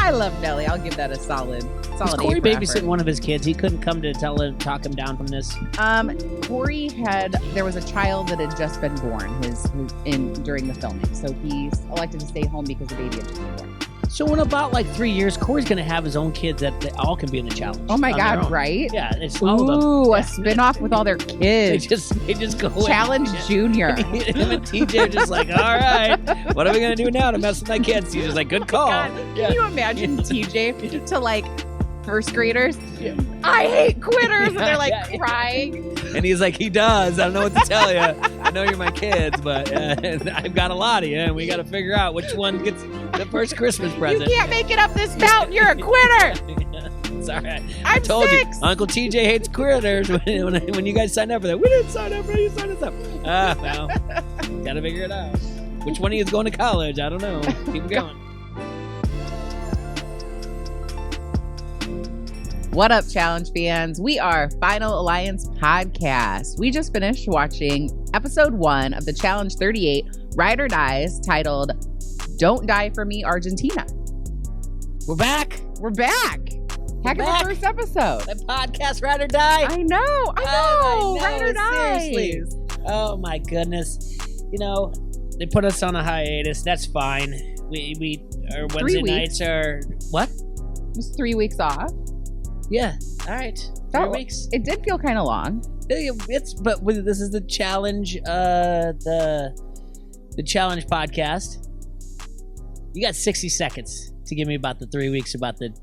I love Nelly. I'll give that a solid Was Corey babysitting one of his kids? He couldn't come to talk him down from this. Corey there was a child that had just been born during the filming, so he's elected to stay home because the baby had just been born. So in about like 3 years, Corey's going to have his own kids that they all can be in the challenge. Oh my God, right? Yeah, it's all of them. Ooh, a spinoff with all their kids. They just go Challenge Junior. Him and TJ are just like, all right, what are we going to do now to mess with my kids? He's just like, good call. Can you imagine TJ to like first graders? Yeah. I hate quitters. And they're like crying. And he's like, he does. I don't know what to tell you. I know you're my kids, but I've got a lot of you, and we got to figure out which one gets the first Christmas present. You can't make it up this mountain. You're a quitter. Sorry. I told 6. You. Uncle TJ hates quitters when you guys signed up for that. We didn't sign up for it. You signed us up. Well, got to figure it out. Which one of you is going to college? I don't know. Keep going. What up, Challenge fans? We are Final Alliance Podcast. We just finished watching episode 1 of the Challenge 38 Ride or Dies, titled Don't Die For Me, Argentina. We're back. Heck of a first episode. The podcast Ride or Die. I know. Ride or Die. Seriously. Oh my goodness. You know, they put us on a hiatus. That's fine. Our Wednesday nights are what? It was 3 weeks off. Yeah. All right. 3 weeks. It did feel kind of long. But this is the challenge. The challenge podcast. You got 60 seconds to give me about the 3 weeks about the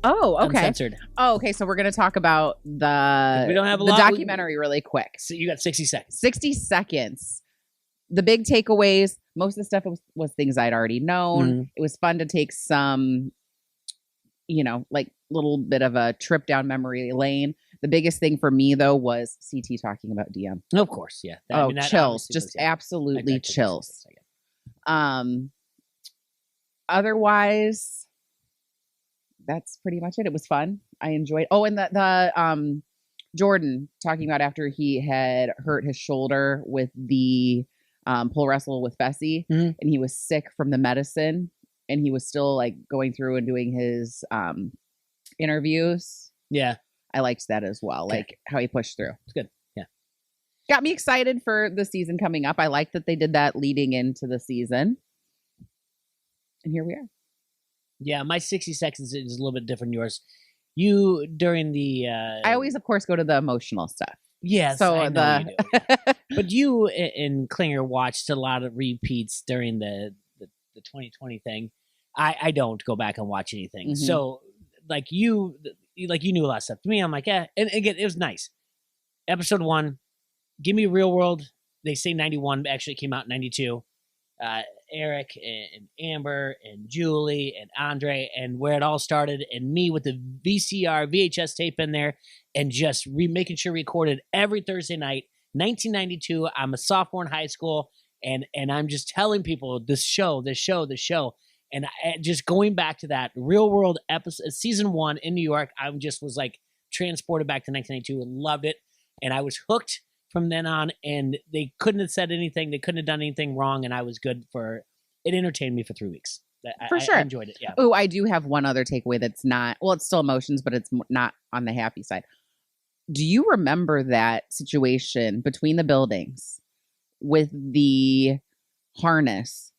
uncensored. Oh, okay. So we're gonna talk about we don't have the documentary really quick. So you got 60 seconds. 60 seconds. The big takeaways. Most of the stuff was things I'd already known. Mm-hmm. It was fun to take some, like little bit of a trip down memory lane. The biggest thing for me though was CT talking about DM. Of course, yeah. Chills, just absolutely chills. Otherwise, that's pretty much it. It was fun. I enjoyed. Oh, and the Jordan talking about after he had hurt his shoulder with the pole wrestle with Fessy, mm-hmm. and he was sick from the medicine, and he was still like going through and doing his interviews. Yeah, I liked that as well. Okay. Like how he pushed through. It's good. Yeah, got me excited for the season coming up. I like that they did that leading into the season. And here we are. Yeah, my 60 seconds is a little bit different than yours. You, during the... I always, of course, go to the emotional stuff. Yes, so I know you do. But you and Klinger watched a lot of repeats during the 2020 thing. I don't go back and watch anything. Mm-hmm. So, you knew a lot of stuff. To me, I'm like, yeah. And again, it was nice. Episode 1, give me Real World. They say 91, but actually it came out in 92. Eric and Amber and Julie and Andre, and where it all started, and me with the VHS tape in there, and just making sure recorded every Thursday night. 1992. I'm a sophomore in high school, and I'm just telling people this show, and just going back to that Real World episode, season 1 in New York. I just was like transported back to 1992 and loved it, and I was hooked from then on, and they couldn't have said anything. They couldn't have done anything wrong, and I was good for it. Entertained me for 3 weeks. For sure. I enjoyed it, yeah. Oh, I do have one other takeaway that's not, well, it's still emotions, but it's not on the happy side. Do you remember that situation between the buildings with the harness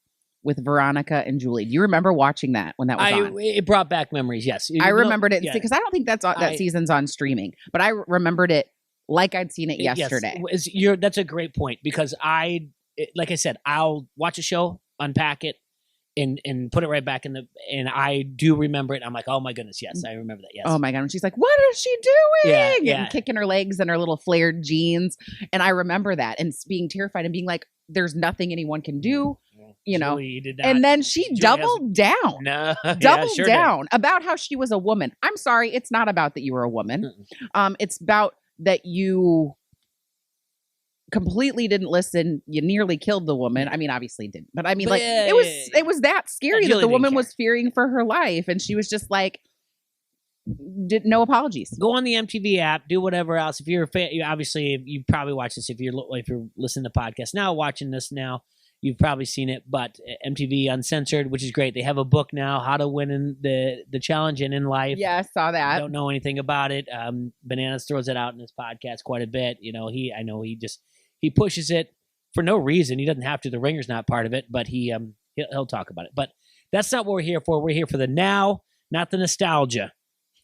with Veronica and Julie? Do you remember watching that when that was on? It brought back memories, yes. I remembered it, because I don't think that season's on streaming, but I remembered it like I'd seen it yesterday. Yes, that's a great point, because like I said, I'll watch a show, unpack it, and put it right back and I do remember it. I'm like, oh my goodness, yes, I remember that. Yes. Oh my God. And she's like, what is she doing? Yeah. And kicking her legs and her little flared jeans. And I remember that and being terrified and being like, there's nothing anyone can do. And then she doubled down. No, doubled down about how she was a woman. I'm sorry, it's not about that you were a woman. It's about that you completely didn't lidn't. You nearly killed the woman. I mean, obviously didn't, but I mean, it was that scary that the woman was fearing for her life, and she was just like, no apologies. Go on the MTV app, do whatever else. If you're a fan, obviously you probably watch this if you're listening to podcasts now, watching this now. You've probably seen it, but MTV Uncensored, which is great. They have a book now, How to Win in the Challenge and in Life. Yeah, I saw that. I don't know anything about it. Bananas throws it out in his podcast quite a bit. You know, I know he pushes it for no reason. He doesn't have to. The Ringer's not part of it, but he'll talk about it. But that's not what we're here for. We're here for the now, not the nostalgia,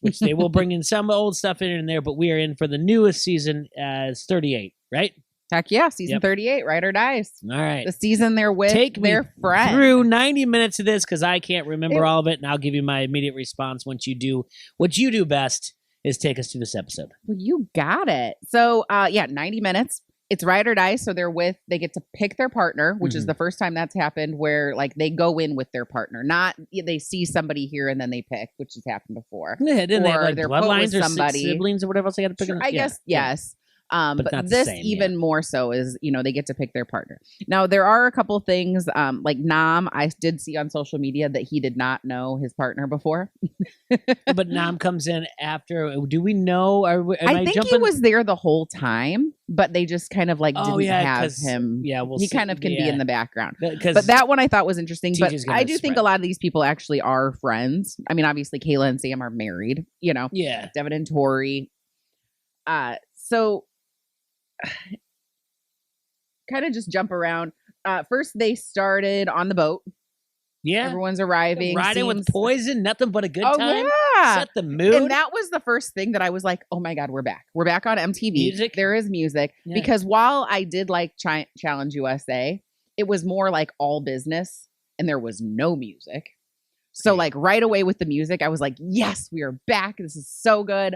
which they will bring in some old stuff in there, but we are in for the newest season as 38, right? Heck yeah, season 38, Ride or Dies. All right. The season they're with their friend. Through 90 minutes of this because I can't remember all of it, and I'll give you my immediate response once you do what you do best is take us to this episode. Well, you got it. So, 90 minutes. It's Ride or Die, so they get to pick their partner, which is the first time that's happened where like they go in with their partner, not they see somebody here and then they pick, which has happened before. Yeah, didn't they have like they're bloodlines or somebody, siblings or whatever else they got to pick? Sure, I guess, yes. But this even more so is, they get to pick their partner. Now, there are a couple things, like Nam, I did see on social media that he did not know his partner before. But Nam comes in after. Do we know? I think he was there the whole time, but they just kind of like didn't have him. Yeah, he kind of can be in the background. But that one I thought was interesting. But I do think a lot of these people actually are friends. I mean, obviously, Kayla and Sam are married, Yeah. Devin and Tori. So kind of just jump around. First, they started on the boat. Yeah. Everyone's arriving. Riding with poison, nothing but a good time. Yeah. Set the mood. And that was the first thing that I was like, oh my God, we're back. We're back on MTV. Music? There is music. Yeah. Because while I did like Challenge USA, it was more like all business and there was no music. So like right away with the music, I was like, yes, we are back. This is so good.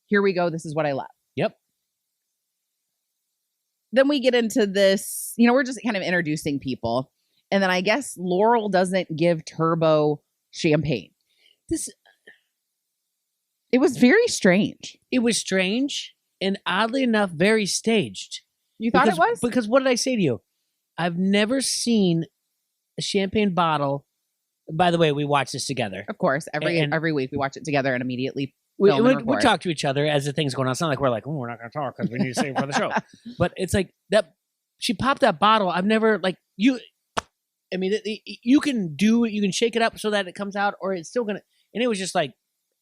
Here we go. This is what I love. Yep. Then we get into this, we're just kind of introducing people. And then I guess Laurel doesn't give Turbo champagne. It was very strange. It was strange and oddly enough, very staged. You thought it was? Because what did I say to you? I've never seen a champagne bottle. By the way, we watch this together. Of course. Every week we watch it together and immediately we talk to each other as the thing's going on. It's not like we're like, oh, we're not going to talk because we need to save for the show. But it's like that. She popped that bottle. I've never you can shake it up so that it comes out, or it's still gonna. And it was just like,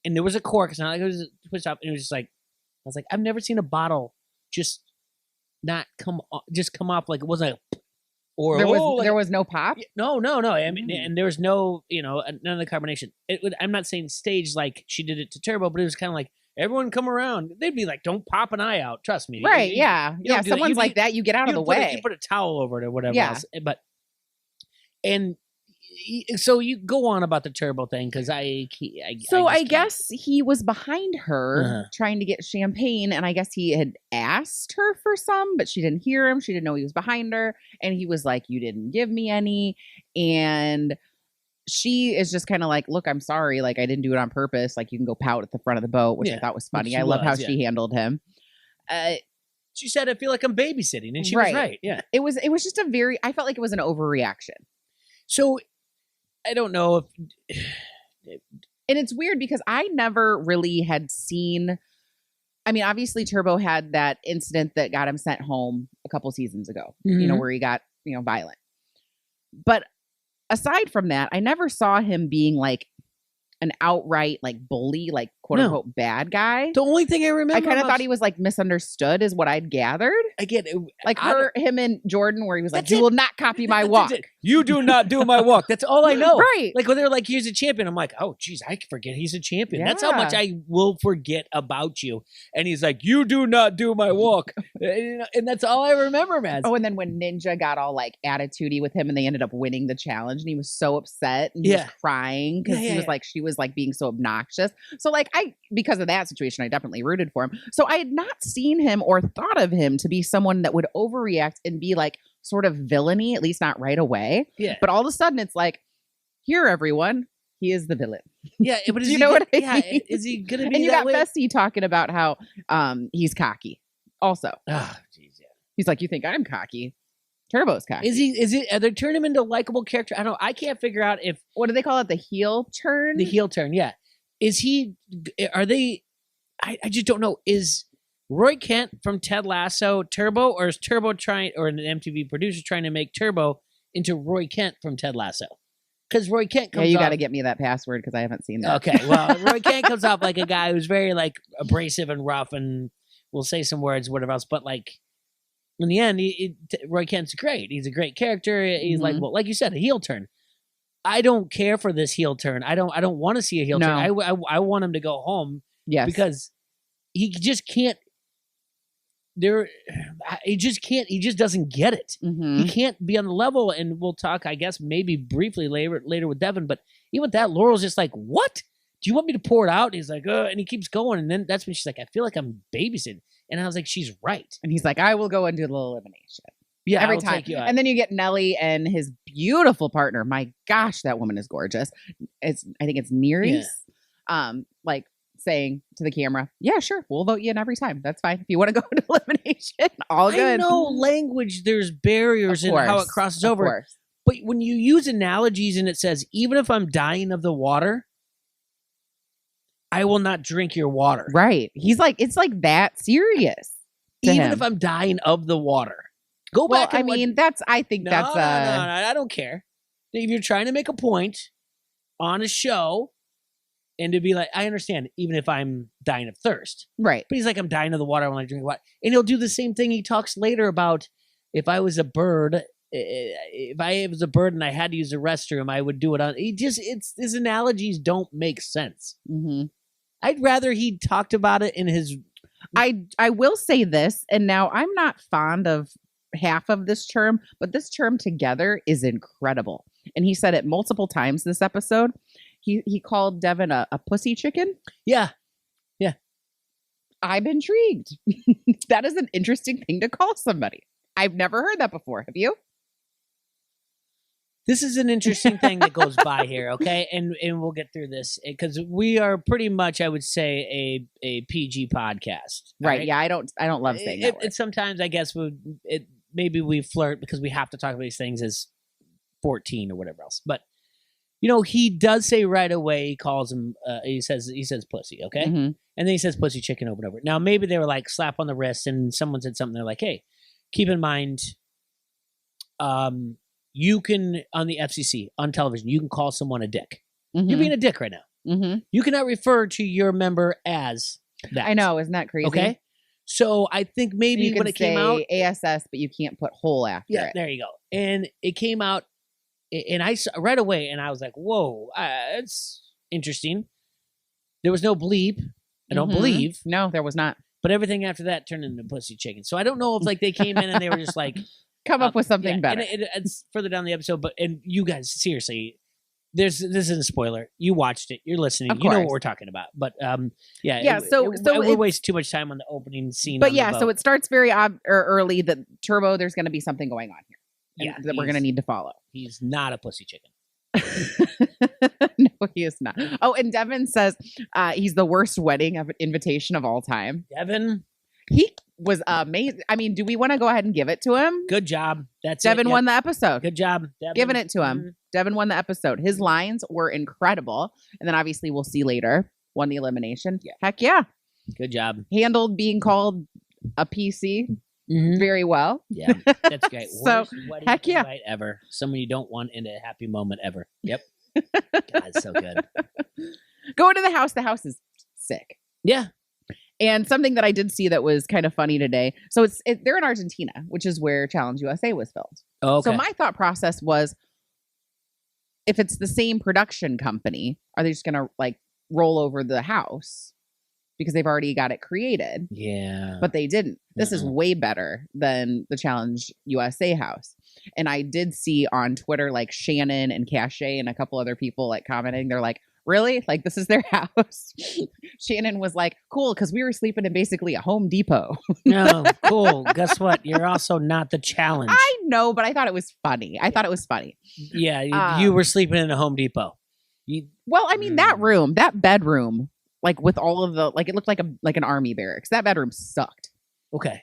and there was a cork. It's not like it was twist up, and it was just like, I was like, I've never seen a bottle just not come off like it wasn't. Or there was no pop. No. I mean, and there was no, none of the carbonation. I'm not saying stage like she did it to Turbo, but it was kind of like everyone come around. They'd be like, "Don't pop an eye out." Trust me. Right? Yeah. Someone's like that. You get out of the way. You put a towel over it or whatever else. But so you go on about the Turbo thing because I guess he was behind her trying to get champagne, and I guess he had asked her for some, but she didn't hear him. She didn't know he was behind her, and he was like, "You didn't give me any," and she is just kind of like, "Look, I'm sorry. Like I didn't do it on purpose. Like you can go pout at the front of the boat," which I thought was funny. I love how she handled him. She said, "I feel like I'm babysitting," and she was right. Yeah, it was just I felt like it was an overreaction. So. I don't know if... And it's weird because I never really had seen... I mean, obviously Turbo had that incident that got him sent home a couple seasons ago, where he got, violent. But aside from that, I never saw him being like an outright like bully, like quote unquote bad guy. The only thing I remember, I kind of thought he was like misunderstood, is what I'd gathered. I get it. Like him and Jordan, where he was like, "You will not copy my walk. You do not do my walk." That's all I know. Right? Like when they're like, "He's a champion," I'm like, "Oh, geez, I forget he's a champion." Yeah. That's how much I will forget about you. And he's like, "You do not do my walk," and that's all I remember, man. Oh, and then when Ninja got all like attitudey with him, and they ended up winning the challenge, and he was so upset and he was crying because he was like, she was like being so obnoxious. So like because of that situation, I definitely rooted for him. So I had not seen him or thought of him to be someone that would overreact and be like sort of villainy, at least not right away. Yeah. But all of a sudden it's like, here, everyone, he is the villain. Yeah. But you know what I mean? Yeah, is he going to be and you that got Fessy talking about how he's cocky also. Oh, geez, yeah. He's like, you think I'm cocky? Turbo's cocky. Are they turning him into a likable character? I can't figure out if... What do they call it? The heel turn? The heel turn, yeah. I just don't know. Is Roy Kent from Ted Lasso Turbo, or is Turbo or an MTV producer trying to make Turbo into Roy Kent from Ted Lasso. Because Roy Kent comes you off... got to get me that password because I haven't seen that. Okay, well, Roy Kent comes off like a guy who's very, like, abrasive and rough and will say some words, whatever else. But, like, in the end, Roy Kent's great. He's a great character. He's like, well, like you said, a heel turn. I don't care for this heel turn. I don't want to see a heel turn. I want him to go home. Yes. Because he just can't. He just doesn't get it. He can't be on the level, and we'll talk, I guess, maybe briefly later with Devin, but even with that, Laurel's just like, what? Do you want me to pour it out? And he's like, and he keeps going, and then that's when she's like, I feel like I'm babysitting. And I was like, she's right. And he's like, I will go and do the elimination. Yeah, every time. And then you get Nelly and his beautiful partner. My gosh, that woman is gorgeous. I think it's Nereus. Yeah. Like, saying to the camera, yeah, sure, we'll vote you in every time. That's fine. If you want to go into elimination, all good. I know language, there's barriers in how it crosses over. Course. But when you use analogies and it says, even if I'm dying of the water, I will not drink your water. Right. He's like, it's like that serious. Even if I'm dying of the water. Go back. I mean, I think that's no, I don't care. If you're trying to make a point on a show, and to be like, I understand, even if I'm dying of thirst. Right. But he's like, I'm dying of the water. I want to drink water. And he'll do the same thing. He talks later about if I was a bird, and I had to use the restroom, I would do it his analogies don't make sense. I'd rather he talked about it in his... I will say this, and now I'm not fond of half of this term, but this term together is incredible. And he said it multiple times this episode. He called Devin a pussy chicken. Yeah. Yeah. I'm intrigued. That is an interesting thing to call somebody. I've never heard that before. Have you? This is an interesting thing that goes by here, okay? And we'll get through this because we are pretty much, I would say, a PG podcast. Right. Yeah, I don't love saying that word. Sometimes I guess maybe we flirt because we have to talk about these things as 14 or whatever else. But he does say right away, he calls him, he says pussy, okay? And then he says pussy chicken over and over. Now, maybe they were like slap on the wrist and someone said something. They're like, hey, keep in mind, you can, on the FCC, on television, you can call someone a dick. You're being a dick right now. You cannot refer to your member as that. I know. Isn't that crazy? Okay. So I think maybe when it came out. ASS, but you can't put whole after it. Yeah, there you go. And it came out. And I saw right away, and I was like, whoa, that's interesting. There was no bleep, I don't believe. No, there was not. But everything after that turned into pussy chicken. So I don't know if like they came in and they were just like... Come up with something better. And it's further down the episode, and you guys, seriously, this isn't a spoiler. You watched it. You're listening. You know what we're talking about. But so we waste too much time on the opening scene. But so it starts very early that Turbo, there's going to be something going on here. That we're going to need to follow. He's not a pussy chicken. No, he is not. Oh, and Devin says he's the worst wedding invitation of all time. Devin? He was amazing. I mean, do we want to go ahead and give it to him? Good job. Devin won the episode. Good job, Devin. Giving it to him. Devin won the episode. His lines were incredible. And then obviously we'll see later. Won the elimination. Yeah. Heck yeah. Good job. Handled being called a PC. Very well. Yeah, that's great. So, heck yeah. Ever. Someone you don't want in a happy moment ever. Yep. God, it's so good. Going to the house. The house is sick. Yeah. And something that I did see that was kind of funny today. So they're in Argentina, which is where Challenge USA was filmed. Oh, okay. So my thought process was, if it's the same production company, are they just going to like roll over the house? Because they've already got it created. Yeah. But they didn't. This is way better than the Challenge USA house. And I did see on Twitter, like Shannon and Cache and a couple other people like commenting. They're like, really? Like, this is their house? Shannon was like, cool, because we were sleeping in basically a Home Depot. No, cool. Guess what? You're also not the Challenge. I know, but I thought it was funny. Yeah, you were sleeping in a Home Depot. Well, I mean, that bedroom, like with all of the, like it looked like an army barracks. That bedroom sucked. Okay.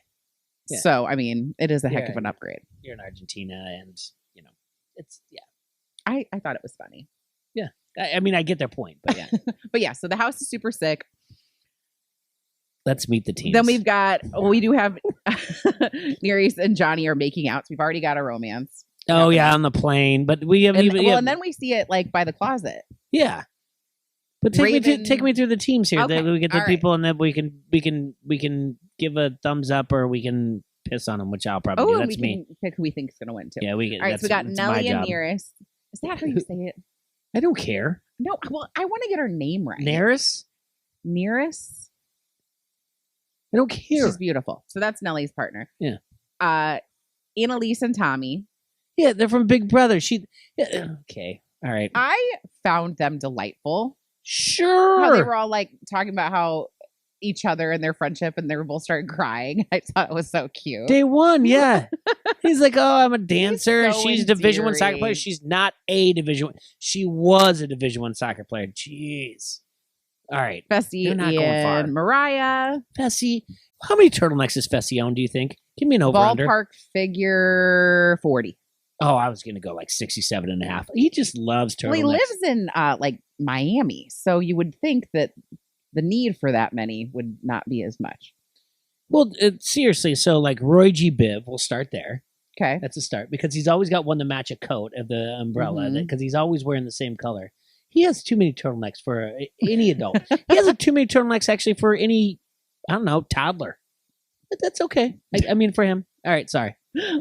Yeah. So, I mean, it is a heck of an upgrade. You're in Argentina and, it's, yeah. I thought it was funny. Yeah. I mean, I get their point, but yeah. But yeah, so the house is super sick. Let's meet the teams. Then we do have Nereus and Johnny are making out. So we've already got a romance. Oh yeah, on the plane. But we have and then we see it like by the closet. Yeah. But take me through the teams here. Okay. That we get the All people, and then we can give a thumbs up or we can piss on them, which I'll probably do. That's me. Can pick who we think is going to win too. Yeah, we can. All right, so we got Nelly and Nearest. Is that how you say it? I don't care. No, well, I want to get her name right. Nearest. I don't care. She's beautiful. So that's Nelly's partner. Yeah. Annalise and Tommy. Yeah, they're from Big Brother. Okay. All right. I found them delightful. Sure. How they were all like talking about how each other and their friendship, and they were both starting crying. I thought it was so cute. Day one, yeah. He's like, "Oh, I'm a dancer. So She's a Division I soccer player. She's not a Division I. She was a Division I soccer player. Jeez. All right, Fessy and Mariah. Fessy. How many turtlenecks does Fessy own? Do you think? Give me an over-under. Ballpark figure 40. Oh, I was gonna go like 67 and a half. He just loves turtlenecks. Well, he lives in like Miami, so you would think that the need for that many would not be as much. Well, seriously, so like Roy G. Biv, we'll start there. Okay. That's a start, because he's always got one to match a coat of the umbrella, because he's always wearing the same color. He has too many turtlenecks for any adult. He has too many turtlenecks actually for any, I don't know, toddler. But that's okay. I mean, for him. All right, sorry.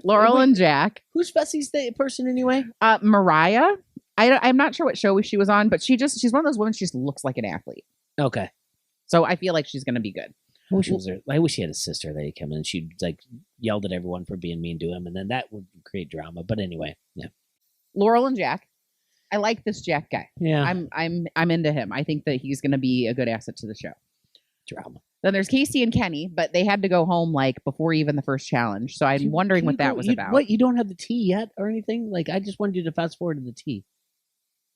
Laurel and Jack. Who's Fessy's person anyway? Mariah. I'm not sure what show she was on, but she's one of those women. She just looks like an athlete. Okay. So I feel like she's going to be good. I wish he had a sister that he'd come in and she'd like yelled at everyone for being mean to him, and then that would create drama. But anyway, yeah. Laurel and Jack. I like this Jack guy. Yeah. I'm into him. I think that he's going to be a good asset to the show. Drama. Then there's Casey and Kenny, but they had to go home like before even the first challenge. So I'm wondering what that was about. What, you don't have the tea yet or anything? Like, I just wanted you to fast forward to the tea.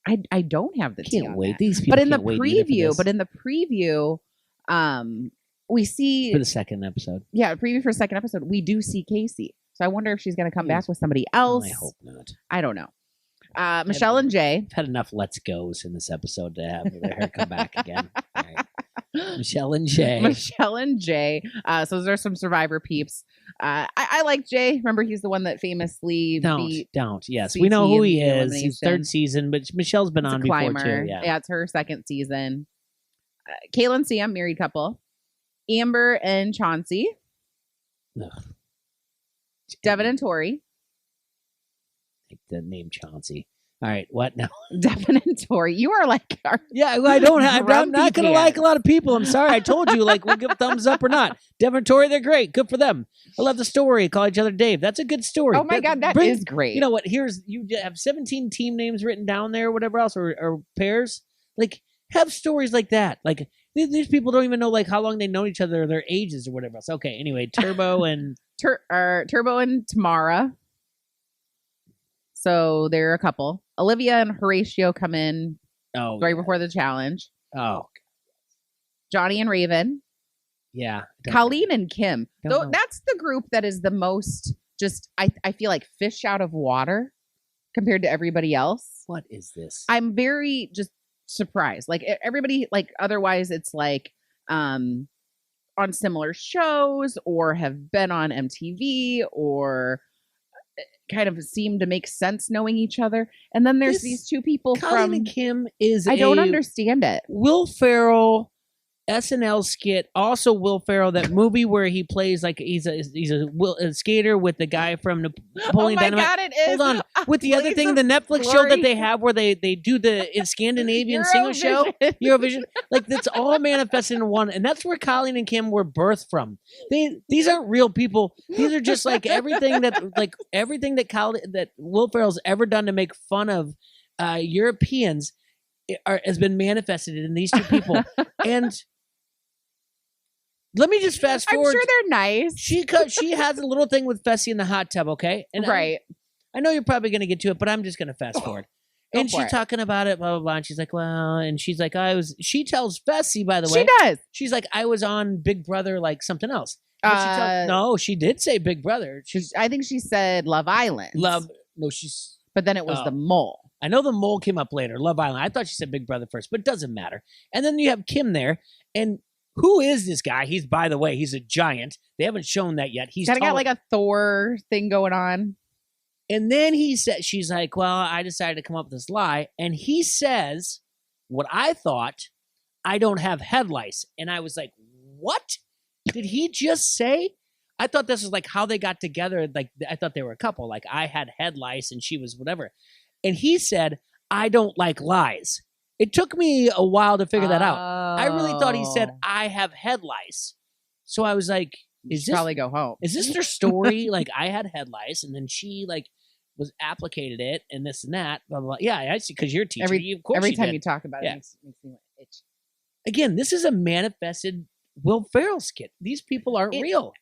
I don't have the tea. Can't wait. These people. But in the preview, we see for the second episode. Yeah, preview for the second episode. We do see Casey. So I wonder if she's going to come back with somebody else. I hope not. I don't know. Michelle and Jay. I've had enough let's goes in this episode to have her come back again. All right. Michelle and Jay. So those are some Survivor peeps. I like Jay. Remember, he's the one that famously don't. Yes, CT we know who he is. He's third season, but Michelle's been on before too. Yeah, it's her second season. Kayla and Sam, married couple. Amber and Chauncey. Ugh. Devin and Tori. Like the name Chauncey. All right, what now? Devin and Tori. You are like, yeah, I don't have. I'm not going to like a lot of people. I'm sorry. I told you, like, we'll give a thumbs up or not. Devin and Tori, they're great. Good for them. I love the story. Call each other Dave. That's a good story. Oh my God, that is great. You know what? You have 17 team names written down there, or whatever else, or pairs. Like, have stories like that. Like, these people don't even know like how long they know each other, or their ages, or whatever else. Okay, anyway, Turbo and Turbo and Tamara. So they're a couple. Olivia and Horatio come in right before the challenge. Oh. Johnny and Raven. Yeah. Colleen and Kim. So that's the group that is the most just, I feel like fish out of water compared to everybody else. What is this? I'm very just surprised. Like everybody, like otherwise it's like on similar shows or have been on MTV or kind of seem to make sense knowing each other. And then there's these two people Colleen and Kim I don't understand it. Will Ferrell SNL skit. Also Will Ferrell, that movie where he plays like he's a skater with the guy from Napoleon Dynamite. God, it is. Hold on. With the other thing, the Netflix show that they have where they do the Scandinavian singer show, Eurovision. Like that's all manifested in one. And that's where Colleen and Kim were birthed from. These aren't real people. These are just like everything that Will Ferrell's ever done to make fun of Europeans has been manifested in these two people. And let me just fast forward. I'm sure they're nice. She has a little thing with Fessy in the hot tub, okay? And right. I know you're probably going to get to it, but I'm just going to fast forward. And she's talking about it, blah, blah, blah. And she's like, well, and she's like, she tells Fessy, by the way. She does. She's like, I was on Big Brother, like something else. No, she did say Big Brother. I think she said Love Island. But then it was the mole. I know the mole came up later, Love Island. I thought she said Big Brother first, but it doesn't matter. And then you have Kim there, and who is this guy? By the way, he's a giant. They haven't shown that yet. He's kind of got like a Thor thing going on. And then he said, she's like, well, I decided to come up with this lie. And he says what I thought, I don't have head lice. And I was like, what did he just say? I thought this was like how they got together. Like, I thought they were a couple. Like, I had head lice and she was whatever. And he said, I don't like lies. It took me a while to figure that out. I really thought he said, I have head lice. So I was like, is this probably go home? Is this their story? Like, I had head lice and then she like was applicated it and this and that. Blah, blah, blah. Yeah, I see. Because you're a teacher. Every time you talk about it, makes me itch. Again, this is a manifested Will Ferrell skit. These people aren't real.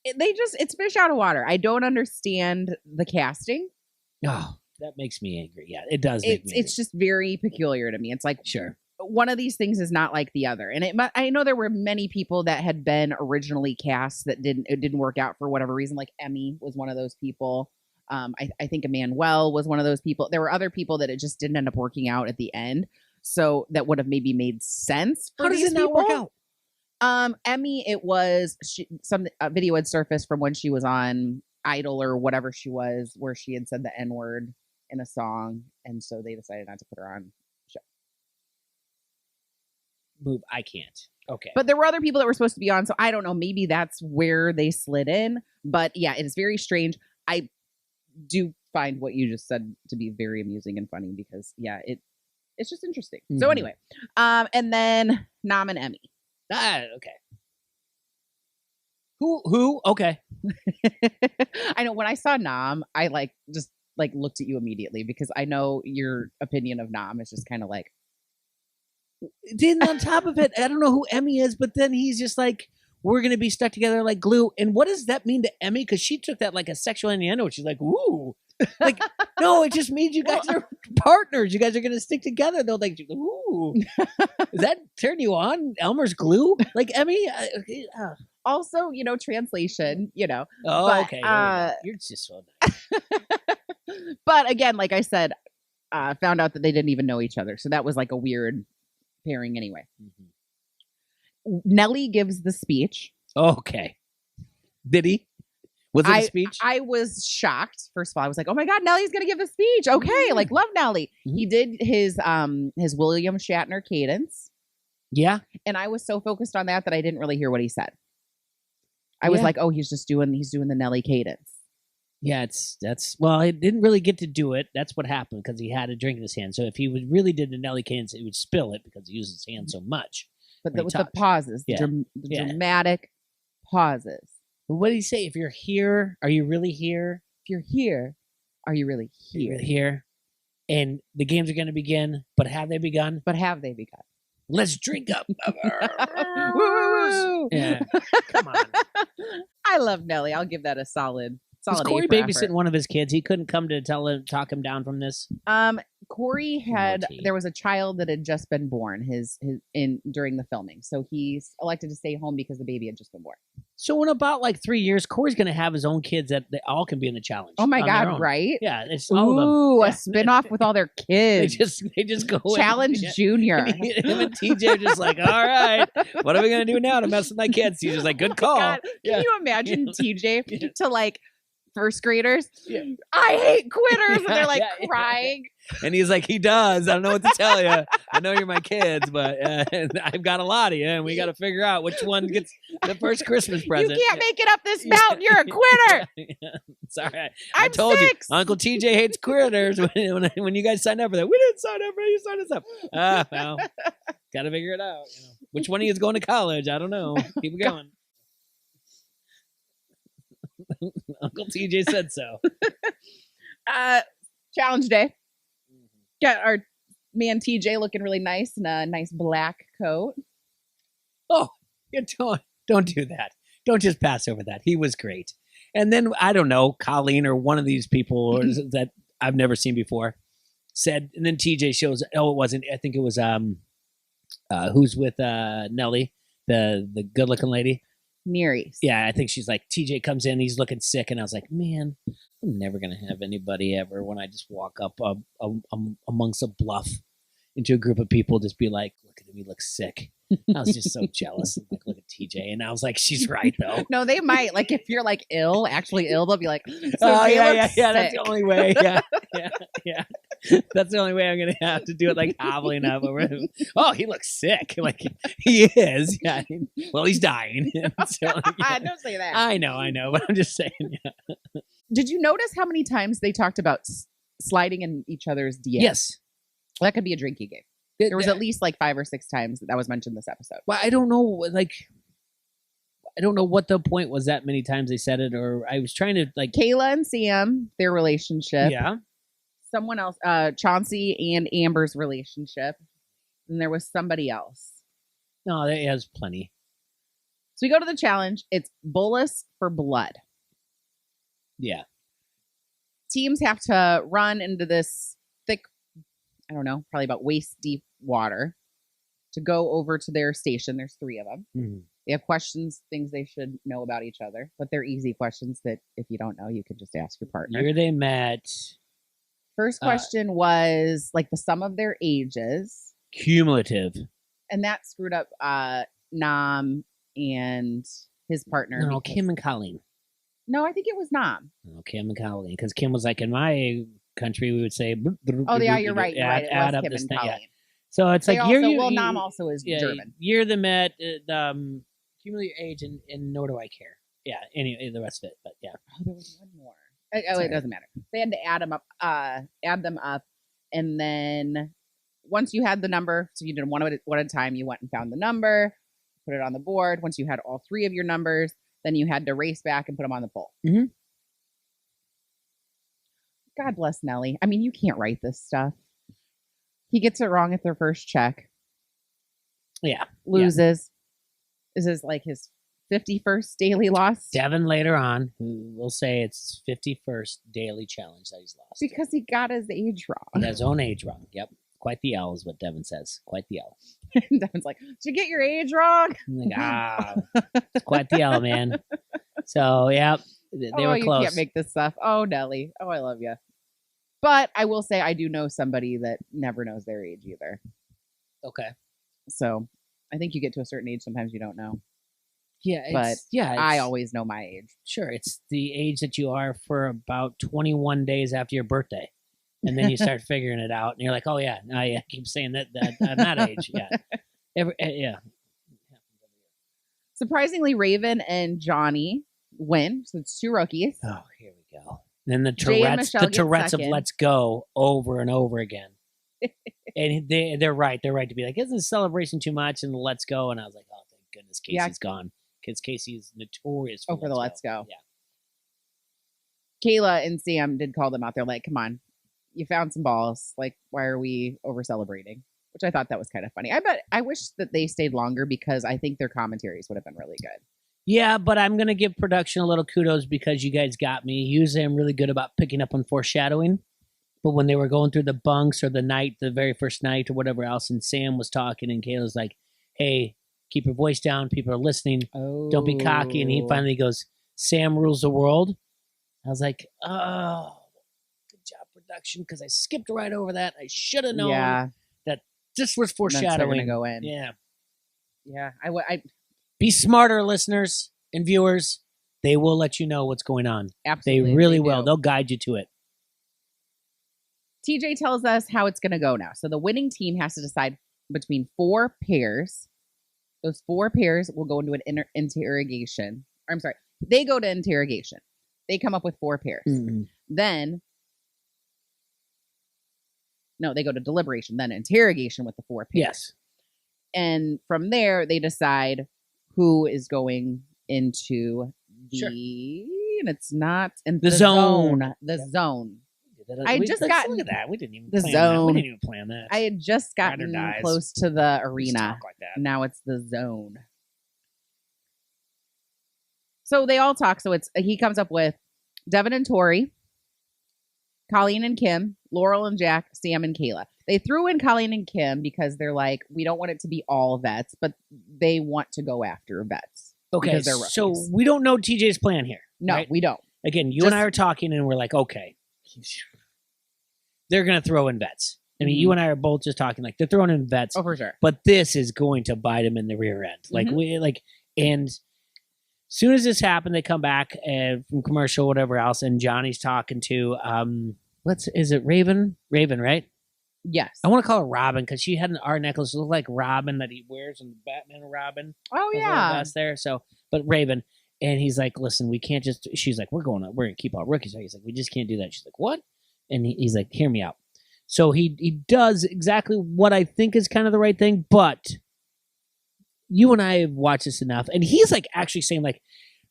It's fish out of water. I don't understand the casting. Oh, that makes me angry. Yeah, it does. It's just very peculiar to me. It's like, sure, one of these things is not like the other. And I know there were many people that had been originally cast that didn't work out for whatever reason. Like Emmy was one of those people. I think Emmanuel was one of those people. There were other people that it just didn't end up working out at the end. So that would have maybe made sense for these people. How does it not work out? Emmy, it was some video had surfaced from when she was on Idol or whatever she was, where she had said the N-word in a song, and so they decided not to put her on the show. Move, I can't. Okay. But there were other people that were supposed to be on, so I don't know. Maybe that's where they slid in. But yeah, it is very strange. I do find what you just said to be very amusing and funny because, yeah, it's just interesting. Mm-hmm. So anyway, and then Nam and Emmy. Okay. Who? Okay. I know when I saw Nam, I just looked at you immediately because I know your opinion of Nam is just kind of like. Then on top of it, I don't know who Emmy is, but then he's just like, we're going to be stuck together like glue. And what does that mean to Emmy? Because she took that like a sexual innuendo. She's like, ooh. Like, no, it just means you guys are partners. You guys are going to stick together. They'll like, ooh. Does that turn you on? Elmer's glue? Like, Emmy? Also, translation, Oh, but, okay. You're just so nice. But again, like I said, found out that they didn't even know each other. So that was like a weird pairing anyway. Mm-hmm. Nelly gives the speech. Okay. Did he? Was it a speech? I was shocked. First of all, I was like, oh my God, Nelly's going to give the speech. Okay. Like, love Nelly. Mm-hmm. He did his William Shatner cadence. Yeah. And I was so focused on that I didn't really hear what he said. I was like, oh, he's doing the Nelly cadence. Yeah, well, he didn't really get to do it. That's what happened because he had a drink in his hand. So if he really did the Nelly cadence, he would spill it because he uses his hand so much. But with the pauses, the dramatic pauses. Well, what did he say? If you're here, are you really here? If you're here, are you really here? You're really here. And the games are going to begin, but have they begun? Let's drink up. Woo! Yeah, come on. I love Nelly. I'll give that a solid. Was Corey babysitting one of his kids? He couldn't come to talk him down from this. Corey there was a child that had just been born during the filming, so he's elected to stay home because the baby had just been born. So in about like 3 years, Corey's going to have his own kids that they all can be in the challenge. Oh my God, right? Yeah, it's all of them. Ooh, a spinoff with all their kids. they just go Challenge Junior. Him and TJ are just like, all right, what are we going to do now to mess with my kids? He's just like, good call. God. Can you imagine TJ to like first graders? Yeah. I hate quitters, and they're like crying. And he's like, he does. I don't know what to tell you. I know you're my kids, but I've got a lot of you, and we got to figure out which one gets the first Christmas present. You can't make it up this mountain. You're a quitter. Sorry, I told 6. You, Uncle TJ hates quitters. When you guys signed up for that, we didn't sign up for it. You signed us up. Well, got to figure it out. Which one of you is going to college? I don't know. Keep it going. Uncle TJ said so. Challenge day. Got our man TJ looking really nice in a nice black coat. Oh, you don't do that. Don't just pass over that. He was great. And then I don't know, Colleen or one of these people that I've never seen before said, and then TJ shows. Oh, it wasn't. I think it was who's with Nelly, the good looking lady. Nereus. Yeah, I think she's like, TJ comes in, he's looking sick, and I was like, man, I'm never going to have anybody ever when I just walk up amongst a bluff into a group of people, just be like, look at him, he looks sick. I was just so jealous. Like, look at TJ, and I was like, she's right though. No, they might. Like, if you're like actually ill, they'll be like, so oh yeah. sick. That's the only way. Yeah. That's the only way I'm gonna have to do it. Like hobbling up over him. Oh, he looks sick. Like he is. Yeah. Well, he's dying. So, yeah. Don't say that. I know, but I'm just saying. Yeah. Did you notice how many times they talked about sliding in each other's DMs? Yes. That could be a drinking game. There was at least like 5 or 6 times that was mentioned this episode. Well, I don't know. Like, I don't know what the point was that many times they said it, or I was trying to like Kayla and Sam, their relationship. Yeah. Someone else, Chauncey and Amber's relationship. And there was somebody else. No, there has plenty. So we go to the challenge. It's bolus for blood. Yeah. Teams have to run into this thick, I don't know, probably about waist deep water to go over to their station. There's 3 of them. Mm-hmm. They have questions, things they should know about each other, but they're easy questions that if you don't know, you could just ask your partner. Here they met. First question was like the sum of their ages. Cumulative. And that screwed up Nam and his partner. No, Kim and Colleen. No, I think it was Nam. No, Kim and Colleen. Because Kim was like, in my country, we would say... Oh, yeah, you're right. You're right. It add was up Kim this and thing. Colleen. Yeah. So it's like... Nam also is German. Year they met, cumulative age, and nor do I care. Yeah, anyway, the rest of it, but yeah. Oh, there was one more. It doesn't matter. They had to add them up, and then once you had the number, so you did one at a time, you went and found the number, put it on the board. Once you had all 3 of your numbers, then you had to race back and put them on the pole. Mm-hmm. God bless Nelly. I mean, you can't write this stuff. He gets it wrong at their first check. Yeah. Loses. Yeah. Is this like his 51st daily loss? Devin later on, who will say it's 51st daily challenge that he's lost. Because he got his age wrong. He got his own age wrong. Yep. Quite the L is what Devin says. Quite the L. Devin's like, did you get your age wrong? I'm like, it's quite the L, man. So, yeah, they were close. You can't make this stuff. Oh, Nelly. Oh, I love you. But I will say I do know somebody that never knows their age either. Okay. So I think you get to a certain age, sometimes you don't know. Yeah, I always know my age. Sure, it's the age that you are for about 21 days after your birthday. And then you start figuring it out, and you're like, oh, yeah, I keep saying that I'm that age. Yeah. Yeah. Surprisingly, Raven and Johnny win. So it's 2 rookies. Oh, here we go. And then the Tourette's of let's go over and over again. And they're right. They're right to be like, isn't celebration too much? And let's go. And I was like, oh, thank goodness Casey's gone. Because Casey is notorious for the let's go. Yeah. Kayla and Sam did call them out. They're like, come on, you found some balls. Like, why are we over celebrating? Which I thought that was kind of funny. I wish that they stayed longer because I think their commentaries would have been really good. Yeah, but I'm going to give production a little kudos because you guys got me. Usually I'm really good about picking up on foreshadowing. But when they were going through the bunks or the very first night or whatever else, and Sam was talking and Kayla's like, hey, keep your voice down. People are listening. Oh. Don't be cocky. And he finally goes, Sam rules the world. I was like, oh, good job, production, because I skipped right over that. I should have known that this was foreshadowing. Go in. Yeah. Yeah. I be smarter, listeners and viewers. They will let you know what's going on. Absolutely. They really will. They'll guide you to it. TJ tells us how it's going to go now. So the winning team has to decide between 4 pairs. Those 4 pairs will go into an interrogation. I'm sorry. They go to interrogation. They come up with 4 pairs. Mm-hmm. Then, no, they go to deliberation, then interrogation with the 4 pairs. Yes. And from there, they decide who is going into the, and it's not in the zone. The zone. Look at that. We didn't even plan that. We didn't even plan that. I had just gotten close to the arena. Like that. Now it's the zone. So they all talk. So he comes up with Devin and Tori, Colleen and Kim, Laurel and Jack, Sam and Kayla. They threw in Colleen and Kim because they're like, we don't want it to be all vets, but they want to go after vets. Okay, so we don't know TJ's plan here. No, right? We don't. Again, you and I are talking and we're like, okay, they're going to throw in vets. I mean, you and I are both just talking like they're throwing in vets. Oh, for sure. But this is going to bite them in the rear end. Like and soon as this happened, they come back from commercial, whatever else, and Johnny's talking to is it Raven? Raven, right? Yes. I want to call her Robin because she had an art necklace that looked like Robin that he wears in Batman and Robin. Oh yeah. There. So, but Raven, and he's like, listen, we can't just. She's like, we're gonna keep our rookies. He's like, we just can't do that. She's like, what? And he's like, hear me out. So he does exactly what I think is kind of the right thing, but you and I have watched this enough, and he's like actually saying like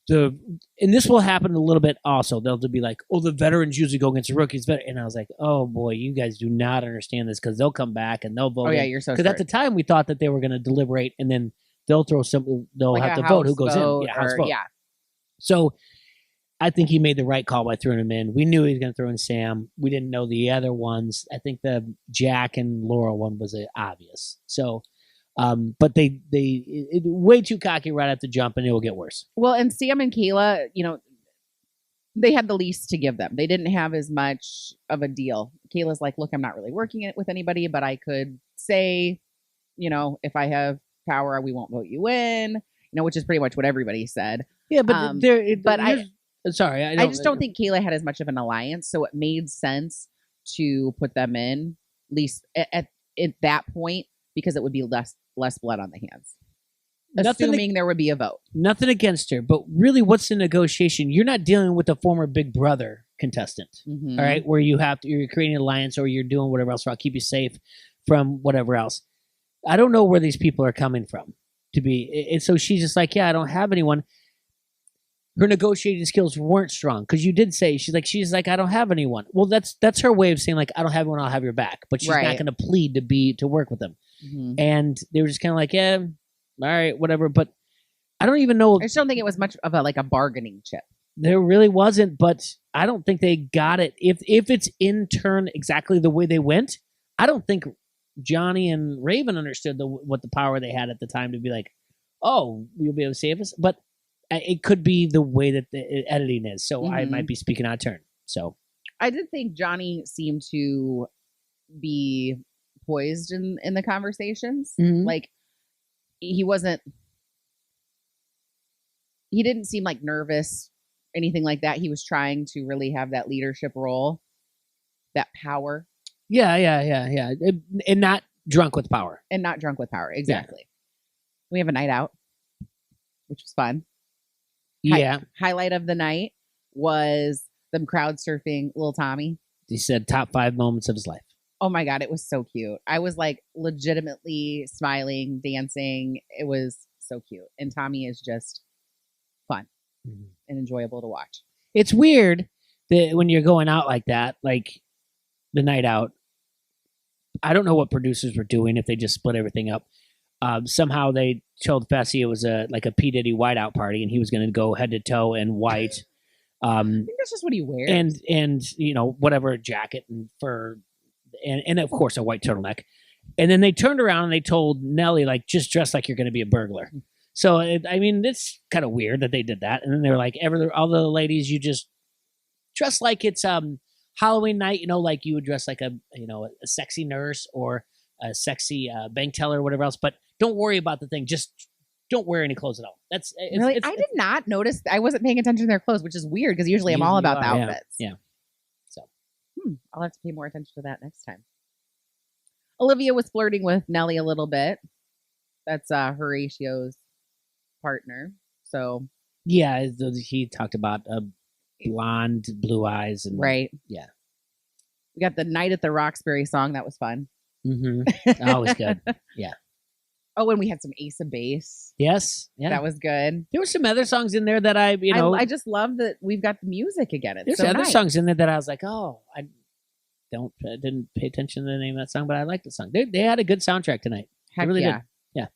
and this will happen a little bit also. They'll be like, oh, the veterans usually go against the rookies better, and I was like, oh boy, you guys do not understand this because they'll come back and they'll vote. Oh yeah, you're so. Because at the time we thought that they were going to deliberate, and then they'll throw something. They'll like have to vote who goes in. Yeah, house vote. Yeah. So I think he made the right call by throwing him in. We knew he was going to throw in Sam. We didn't know the other ones. I think the Jack and Laurel one was obvious. So, but they way too cocky right at the jump, and it will get worse. Well, and Sam and Kayla, they had the least to give them. They didn't have as much of a deal. Kayla's like, look, I'm not really working it with anybody, but I could say, if I have power, we won't vote you in. Which is pretty much what everybody said. Yeah, but I just don't think Kayla had as much of an alliance, so it made sense to put them in, at least at that point, because it would be less blood on the hands. Assuming there would be a vote. Nothing against her, but really, what's the negotiation? You're not dealing with a former Big Brother contestant, all right, where you're creating an alliance or you're doing whatever else. I'll keep you safe from whatever else. I don't know where these people are coming from to be. And so she's just like, yeah, I don't have anyone. Her negotiating skills weren't strong because you did say she's like I don't have anyone. Well, that's her way of saying like I don't have anyone, I'll have your back, but she's not going to plead to work with them. And they were just kind of like, yeah, all right, whatever. But I don't even know. I just don't think it was much of a bargaining chip. There really wasn't, but I don't think they got it. If it's in turn exactly the way they went, I don't think Johnny and Raven understood what the power they had at the time to be like, oh, you'll be able to save us, but. It could be the way that the editing is, so I might be speaking out of turn. So I did think Johnny seemed to be poised in the conversations. Like he didn't seem like nervous, anything like that. He was trying to really have that leadership role, that power. Yeah. And not drunk with power. Exactly. Yeah. We have a night out, which was fun. Yeah. Highlight of the night was them crowd surfing Lil Tommy. He said top 5 moments of his life. Oh my God, it was so cute. I was like legitimately smiling, dancing. It was so cute. And Tommy is just fun and enjoyable to watch. It's weird that when you're going out like that, like the night out, I don't know what producers were doing if they just split everything up. Somehow they told Fessy it was a P. Diddy whiteout party, and he was going to go head to toe in white. I think that's just what he wears, and whatever jacket and fur, and of course a white turtleneck. And then they turned around and they told Nelly like just dress like you're going to be a burglar. So it's kind of weird that they did that. And then they were like, all the ladies, you just dress like it's Halloween night. Like you would dress like a sexy nurse or a sexy bank teller or whatever else, but don't worry about the thing. Just don't wear any clothes at all. That's really. I did not notice. I wasn't paying attention to their clothes, which is weird because usually I'm all about the outfits. Yeah. So I'll have to pay more attention to that next time. Olivia was flirting with Nelly a little bit. That's Horatio's partner. So yeah, he talked about blonde, blue eyes, and right. Yeah, we got the Night at the Roxbury song. That was fun. Always good. Yeah. Oh, and we had some Ace of Base. Yes. Yeah. That was good. There were some other songs in there that I just love that we've got the music again. There's other songs in there that I was like, oh, I didn't pay attention to the name of that song, but I liked the song. They had a good soundtrack tonight. Heck really yeah. Did. Yeah.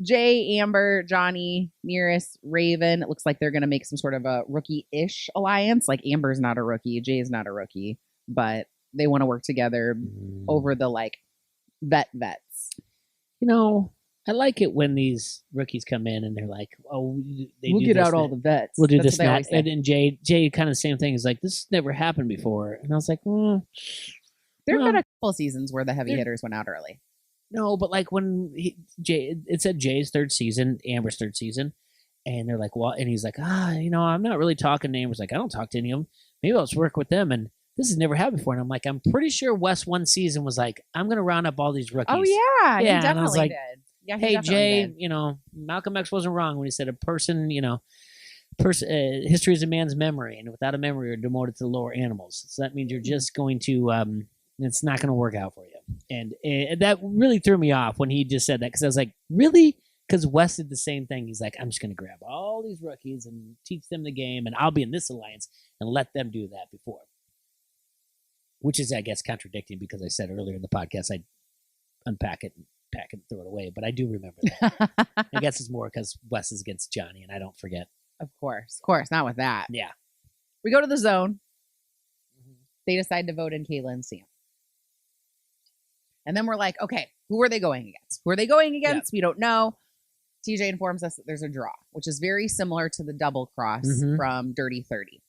Jay, Amber, Johnny, Nearest, Raven. It looks like they're going to make some sort of a rookie-ish alliance. Like Amber's not a rookie. Jay's not a rookie, but they want to work together over the vets. I like it when these rookies come in and they're like, "Oh, we'll get out all the vets. We'll do this and that." And Jay, kind of the same thing. Is like, "This never happened before," and I was like, "Well, There have been a couple seasons where the heavy hitters went out early. No, but like when it said Jay's third season, Amber's third season, and they're like, "What?" And he's like, I'm not really talking to Amber's. Like, I don't talk to any of them. Maybe I'll just work with them. And this has never happened before. And I'm like, I'm pretty sure Wes one season was like, I'm going to round up all these rookies. Oh yeah, yeah. He definitely and I was like, did. Yeah, hey Jay, Malcolm X wasn't wrong when he said a person, history is a man's memory, and without a memory, you're demoted to the lower animals. So that means you're just going to, it's not going to work out for you. And that really threw me off when he just said that, because I was like, really? Because Wes did the same thing. He's like, I'm just going to grab all these rookies and teach them the game, and I'll be in this alliance and let them do that before. Which is, I guess, contradicting, because I said earlier in the podcast I'd unpack it and pack it and throw it away, but I do remember that. I guess it's more because Wes is against Johnny, and I don't forget. Of course, not with that. Yeah. We go to the zone. They decide to vote in Kayla and Sam. And then we're like, okay, who are they going against? Yeah. We don't know. TJ informs us that there's a draw, which is very similar to the double cross from Dirty 30.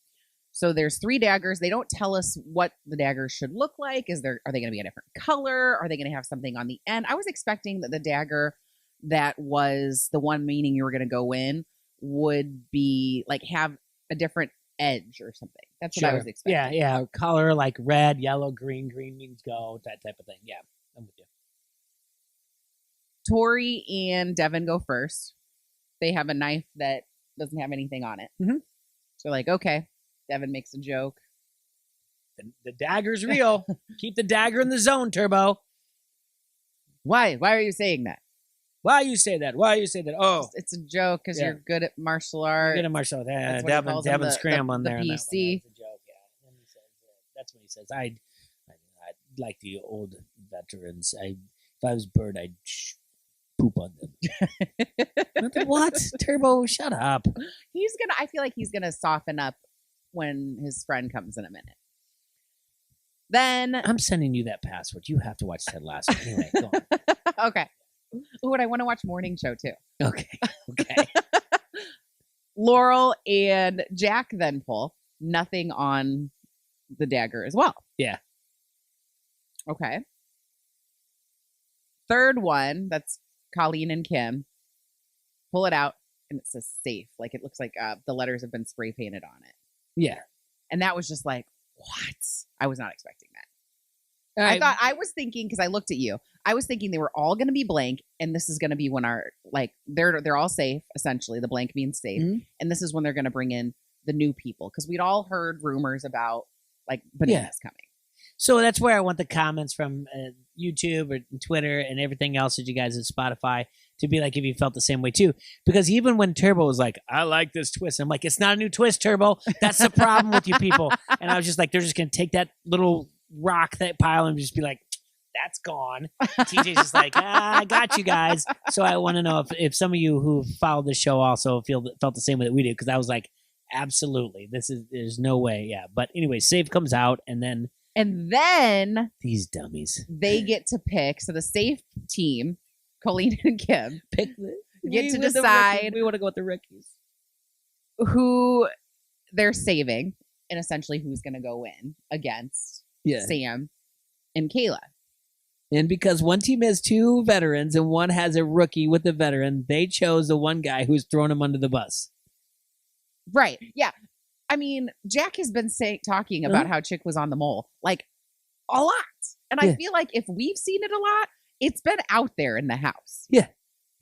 So there's 3 daggers. They don't tell us what the daggers should look like. Are they going to be a different color? Are they going to have something on the end? I was expecting that the dagger that was the one meaning you were going to go in would be like have a different edge or something. That's what I was expecting. Yeah. Color like red, yellow, green. Green means go, that type of thing. Yeah, I'm with you. Tori and Devin go first. They have a knife that doesn't have anything on it. So like, okay. Devin makes a joke. The dagger's real. Keep the dagger in the zone, Turbo. Why? Why are you saying that? Why you say that? Oh, it's a joke because you're good at martial arts. Good at martial arts. Yeah, Devin's scrambling there. The PC. That's a joke. Yeah. And he says, that's what he says. I'd like the old veterans. If I was Bird, I'd poop on them. What? Turbo, shut up. I feel like he's gonna soften up when his friend comes in a minute. Then I'm sending you that password. You have to watch Ted Lasso. Anyway, go on. Okay. Ooh, and I want to watch Morning Show too. Okay. Laurel and Jack then pull nothing on the dagger as well. Yeah. Okay. Third one, that's Colleen and Kim. Pull it out, and it says safe. Like it looks like the letters have been spray painted on it. Yeah. And that was just like, what? I was not expecting that. I was thinking, because I looked at you, I was thinking they were all going to be blank, and this is going to be when they're all safe, essentially. The blank means safe. And this is when they're going to bring in the new people, because we'd all heard rumors about like bananas coming. So that's where I want the comments from YouTube or Twitter and everything else that you guys at Spotify to be like if you felt the same way too. Because even when Turbo was like, I like this twist, I'm like, it's not a new twist, Turbo. That's the problem with you people. And I was just like, they're just going to take that little rock, that pile, and just be like, that's gone. TJ's just like, I got you guys. So I want to know if some of you who followed the show also felt the same way that we did, because I was like, absolutely, there's no way. Yeah. But anyway, safe comes out, and then these dummies, they get to pick. So the safe team, Colleen and Kim, get to decide. We want to go with the rookies, who they're saving, and essentially who's going to go in against Sam and Kayla. And because one team has 2 veterans and one has a rookie with a veteran, they chose the one guy who's thrown him under the bus. Right. Yeah. I mean, Jack has been talking about how Chick was on the mole, like, a lot. And I feel like if we've seen it a lot, it's been out there in the house. Yeah.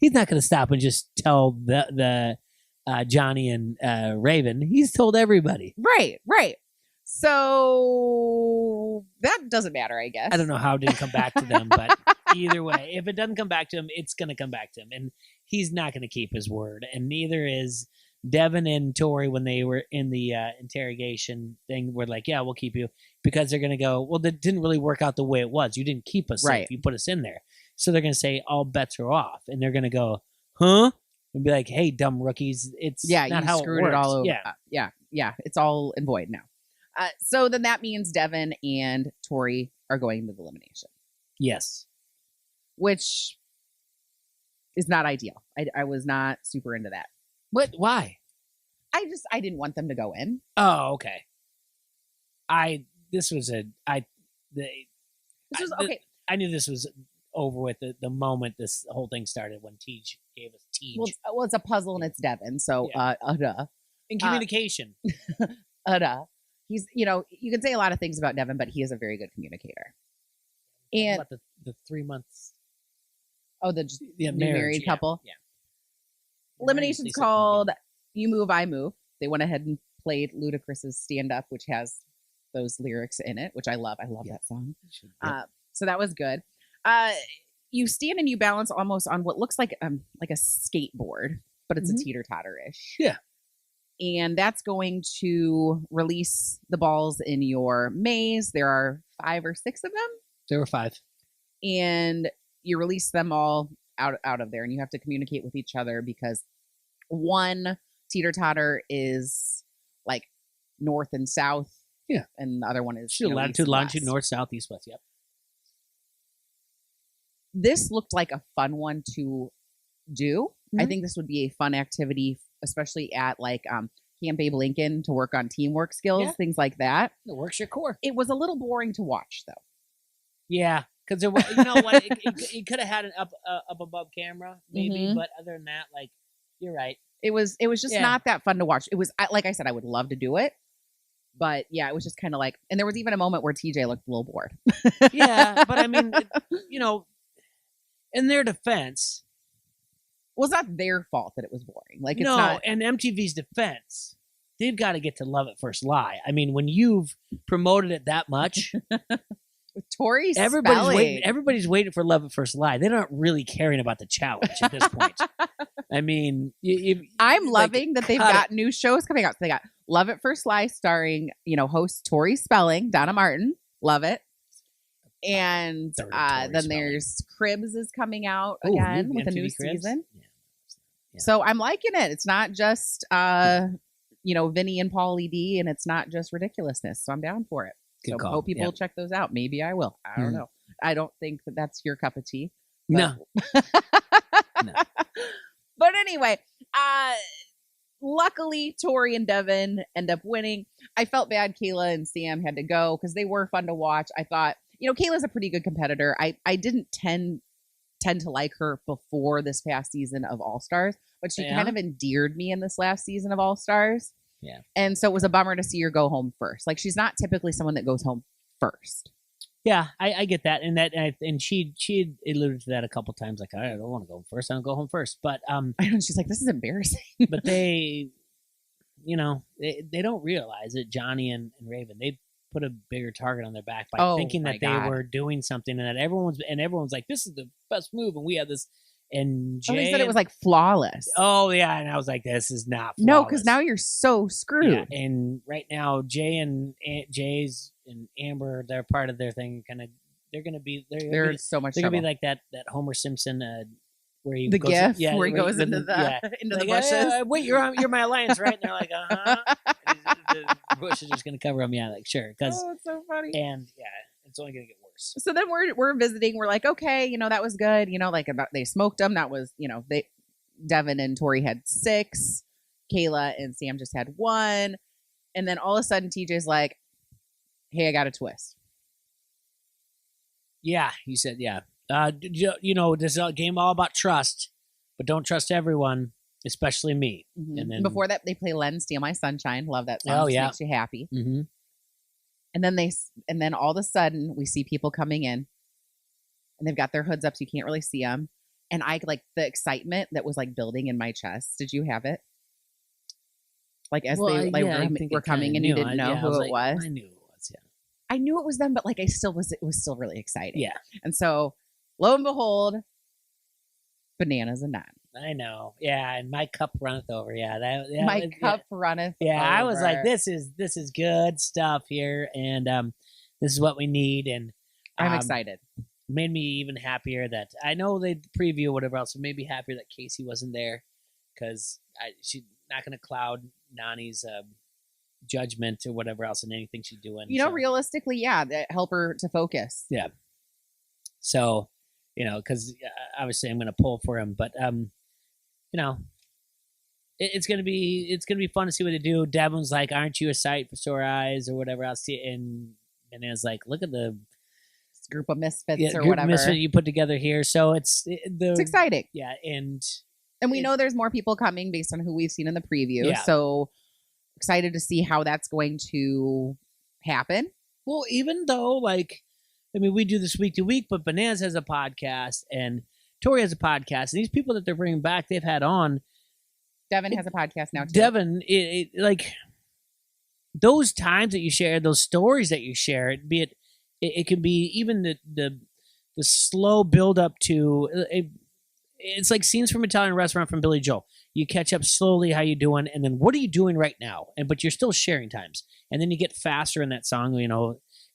He's not going to stop and just tell the Johnny and Raven. He's told everybody. Right. So that doesn't matter, I guess. I don't know how it didn't come back to them, but either way, if it doesn't come back to him, it's going to come back to him. And he's not going to keep his word. And neither is Devin and Tori when they were in the interrogation thing. Were like, yeah, we'll keep you, because they're going to go, well, that didn't really work out the way it was. You didn't keep us safe. You put us in there. So they're going to say all bets are off. And they're going to go, huh? And be like, hey, dumb rookies. It's not how screwed it it all over. Yeah. It's all in void now. So then that means Devin and Tori are going to the elimination. Yes. Which is not ideal. I was not super into that. What? Why? I didn't want them to go in. Oh, okay. This was okay. I knew this was over with the moment this whole thing started when Tej gave us Tej. Well, it's a puzzle and it's Devin. So, in communication. He's, you can say a lot of things about Devin, but he is a very good communicator. And about the 3 months. Oh, the married couple. Yeah. Elimination's called You Move, I Move. They went ahead and played Ludacris's Stand Up, which has those lyrics in it, which I love. I love that song. So that was good. You stand and you balance almost on what looks like a skateboard, but it's a teeter-totter-ish. Yeah. And that's going to release the balls in your maze. There are 5 or 6 of them. There were 5. And you release them all out of there, and you have to communicate with each other because one teeter-totter is like north and south. Yeah. And the other one is latitude, longitude, north, south, east, west. Yep. This looked like a fun one to do. I think this would be a fun activity, especially at like Camp Abe Lincoln, to work on teamwork skills, things like that. It works your core. It was a little boring to watch, though. Yeah, because you know what, it could have had an up above camera maybe, but other than that, like, you're right. It was just not that fun to watch. It was, like I said, I would love to do it. But yeah, it was just kind of like, and there was even a moment where TJ looked a little bored. Yeah, but I mean, in their defense, well, it's not their fault that it was boring. Like, it's no, not. And MTV's defense, they've got to get to Love at First Lie. I mean, when you've promoted it that much, with Tori, everybody's waiting for Love at First Lie. They're not really caring about the challenge at this point. I mean, I'm loving that they've got new shows coming out. So they got Love at First Lie starring, host Tori Spelling, Donna Martin. Love it. And then there's Cribs is coming out again with a new season. Yeah. So I'm liking it. It's not just, Vinny and Pauly D, and it's not just ridiculousness. So I'm down for it. Good so hope people check those out. Maybe I will. I don't know. I don't think that that's your cup of tea. No. No. But anyway, luckily Tori and Devin end up winning. I felt bad Kayla and Sam had to go because they were fun to watch. I thought, Kayla's a pretty good competitor. I didn't tend to like her before this past season of All Stars, but she kind of endeared me in this last season of All Stars. Yeah. And so it was a bummer to see her go home first. Like, she's not typically someone that goes home first. Yeah, I get that, and she alluded to that a couple times. Like, I don't want to go home first. I don't go home first. But I know, she's like, this is embarrassing. But they, they don't realize it. Johnny and Raven, they put a bigger target on their back by thinking that they were doing something, and that everyone's like, this is the best move, and we have this. And Jay, they said it was like flawless. Oh yeah, and I was like, this is not flawless. No, because now you're so screwed. Yeah, and right now, Jay's and Amber, they're part of their thing. They're so much. They're gonna be like that Homer Simpson where he the goes GIF where he goes into the bushes. Wait, you're my alliance, right? And they're like, the bushes are just gonna cover him. Yeah, like sure, because it's so funny. And yeah, it's only gonna get worse. So then we're visiting. We're like, okay, that was good. Like they smoked them. That was Devin and Tori had 6, Kayla and Sam just had 1, and then all of a sudden TJ's like, hey, I got a twist. Yeah, he said, yeah. This game all about trust, but don't trust everyone, especially me. Mm-hmm. And then before that, they play Len Steal My Sunshine. Love that song. Oh, yeah. Makes you happy. Mm-hmm. And then all of a sudden we see people coming in, and they've got their hoods up so you can't really see them. And I like the excitement that was like building in my chest. Did you have it? Like as they were coming and you didn't know who it was? I knew it was, yeah. I knew it was them, but like it was still really exciting. Yeah. And so lo and behold, bananas and none. I know. Yeah, and my cup runneth over. Yeah, my cup runneth over. I was like, this is good stuff here, and this is what we need. And I'm excited. Made me even happier that I know they preview or whatever else, but made me happier that Casey wasn't there because she's not going to cloud Nani's judgment or whatever else in anything she's doing. Realistically, yeah, that help her to focus. Yeah. So, because obviously I'm going to pull for him, but it's gonna be fun to see what they do. Devin's like, "Aren't you a sight for sore eyes?" or whatever else. And Banana's like, "Look at the group of misfits or group whatever misfit you put together here. So it's exciting. Yeah, and we know there's more people coming based on who we've seen in the preview. Yeah. So excited to see how that's going to happen. Well, even though, like, I mean, we do this week to week, but Bananas has a podcast and Tori has a podcast, and these people that they're bringing back, they've had on. Devin has a podcast now too. Devin, like those times that you share, those stories that you share, be it can be even the slow build up to it's like scenes from Italian Restaurant from Billy Joel. You catch up slowly, how you doing, and then what are you doing right now? But you're still sharing times, and then you get faster in that song,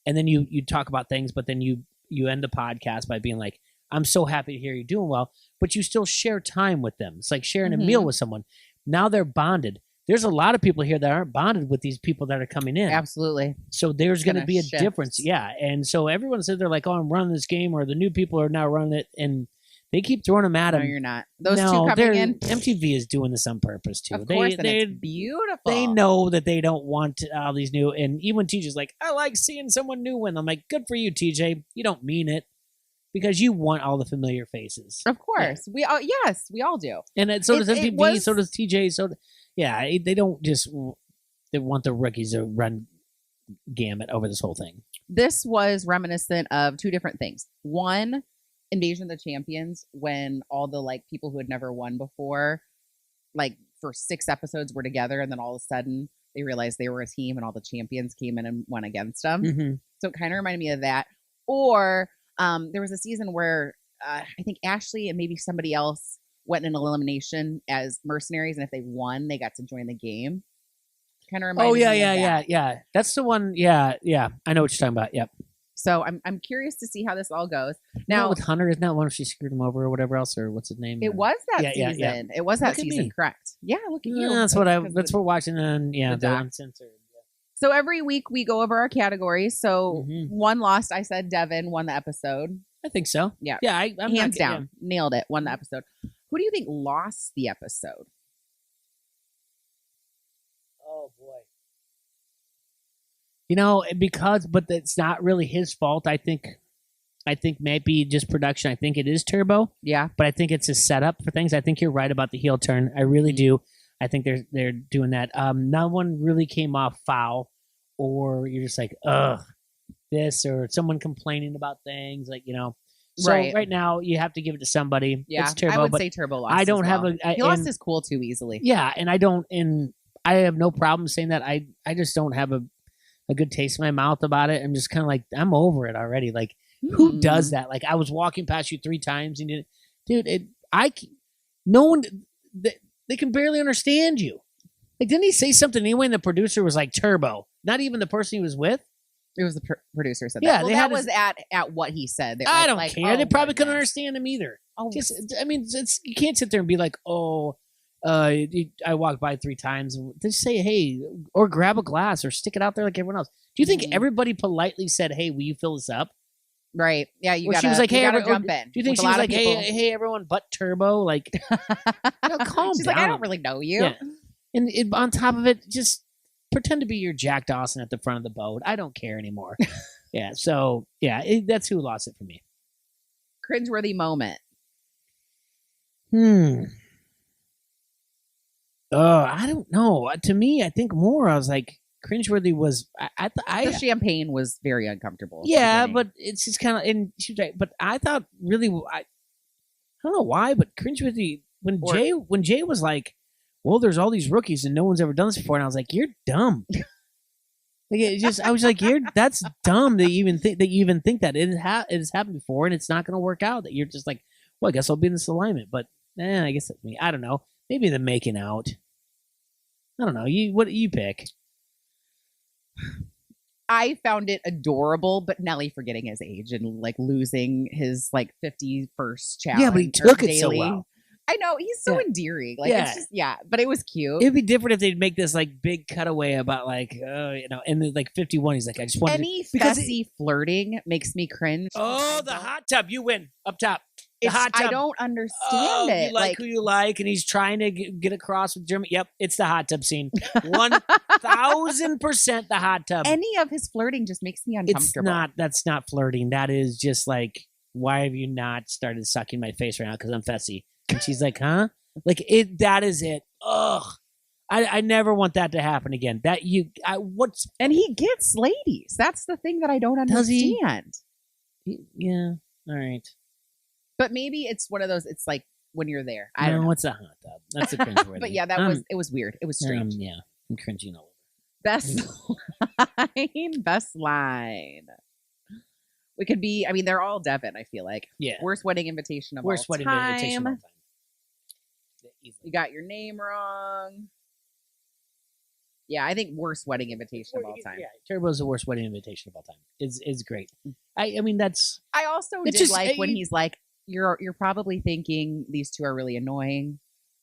and then you talk about things, but then you end the podcast by being like, I'm so happy to hear you're doing well, but you still share time with them. It's like sharing a meal with someone. Now they're bonded. There's a lot of people here that aren't bonded with these people that are coming in. Absolutely. So there's going to be a difference. Yeah. And so everyone said they're like, oh, I'm running this game, or the new people are now running it. And they keep throwing them at them. No, you're not. Those two coming in. MTV is doing this on purpose too. Of course, it's beautiful. They know that they don't want all these new. And even TJ's like, I like seeing someone new win. I'm like, good for you, TJ. You don't mean it. Because you want all the familiar faces. Of course. Yeah. We all do. And so does MTV, so does TJ. So, yeah, they don't just, they want the rookies to run gamut over this whole thing. This was reminiscent of two different things. One, Invasion of the Champions, when all the like people who had never won before, like for 6 episodes were together, and then all of a sudden they realized they were a team and all the champions came in and went against them. Mm-hmm. So it kind of reminded me of that. Or there was a season where I think Ashley and maybe somebody else went in an elimination as mercenaries, and if they won, they got to join the game. Kind of reminds me of that. Yeah. That's the one. Yeah. I know what you're talking about. Yep. So I'm curious to see how this all goes. Now with Hunter, isn't that one where she screwed him over or whatever else, or what's his name? It was that season. Yeah. It was that season, correct? Yeah, look at you. That's what we're watching on. Yeah, the uncensored. So every week we go over our categories. So one lost. I said Devin won the episode. I think so. Yeah. Yeah. I'm hands down. Nailed it. Won the episode. Who do you think lost the episode? Oh, boy. But it's not really his fault. I think maybe just production. I think it is Turbo. Yeah. But I think it's a setup for things. I think you're right about the heel turn. I really do. I think they're doing that. No one really came off foul, or you're just like, ugh, this, or someone complaining about things, like, So right now you have to give it to somebody. Yeah, it's Turbo, I would say Turbo lost. I don't have he lost his cool too easily. Yeah, and I have no problem saying that. I just don't have a good taste in my mouth about it. I'm just kind of like, I'm over it already. Like, who does that? Like, I was walking past you 3 times and no one. They can barely understand you. Like, didn't he say something anyway? And the producer was like, Turbo. Not even the person he was with. It was the producer said that. Yeah, well, that was at what he said. I don't care. They probably couldn't understand him either. Oh, you can't sit there and be like, I walked by 3 times. Just say, hey, or grab a glass or stick it out there like everyone else. Do you think everybody politely said, hey, will you fill this up? Right. Yeah, she was like, hey, jump in. Do you think she was like, hey, everyone but Turbo? Like, calm She's down. like, I don't really know you. Yeah. And on top of it, just pretend to be your Jack Dawson at the front of the boat. I don't care anymore. Yeah. So, yeah, that's who lost it for me. Cringeworthy moment. I don't know. To me, I think more, I was like, cringeworthy was the champagne was very uncomfortable. Yeah, but it's just kind of, and she was right. But I thought really, I don't know why, but cringeworthy when Jay was like, well, there's all these rookies and no one's ever done this before, and I was like, you're dumb. I was like, that's dumb that you even think that it has happened before and it's not going to work out. That you're just like, well, I guess I'll be in this alignment, but I guess that's me. I don't know. Maybe the making out. I don't know. What do you pick? I found it adorable, but Nelly forgetting his age and like losing his like 51st challenge. Yeah, but he took it so well. I know, he's so endearing. Like, it's just, but it was cute. It'd be different if they'd make this like big cutaway about like, and then like 51, he's like, I just wanted any fussy flirting makes me cringe. Oh, the hot tub, you win up top. The hot tub. I don't understand it. You like who you like, and he's trying to get across with Jeremy. Yep, it's the hot tub scene. 1000% the hot tub. Any of his flirting just makes me uncomfortable. That's not flirting. That is just like, why have you not started sucking my face right now? Because I'm fessy. And she's like, huh? Like that is it. Ugh. I never want that to happen again. And he gets ladies. That's the thing that I don't understand. Yeah. All right. But maybe it's one of those. It's like when you're there. I don't know. It's a hot tub. That's a cringe word. But yeah, it was weird. It was strange. Yeah, I'm cringing all over. Best line. We could be. I mean, they're all Devin. I feel like. Yeah. Worst wedding invitation of all time. You got your name wrong. Yeah, I think worst wedding invitation of all time. Yeah, Turbo's the worst wedding invitation of all time. Is great. I mean, that's. I also did just, like when he's like, you're probably thinking these two are really annoying,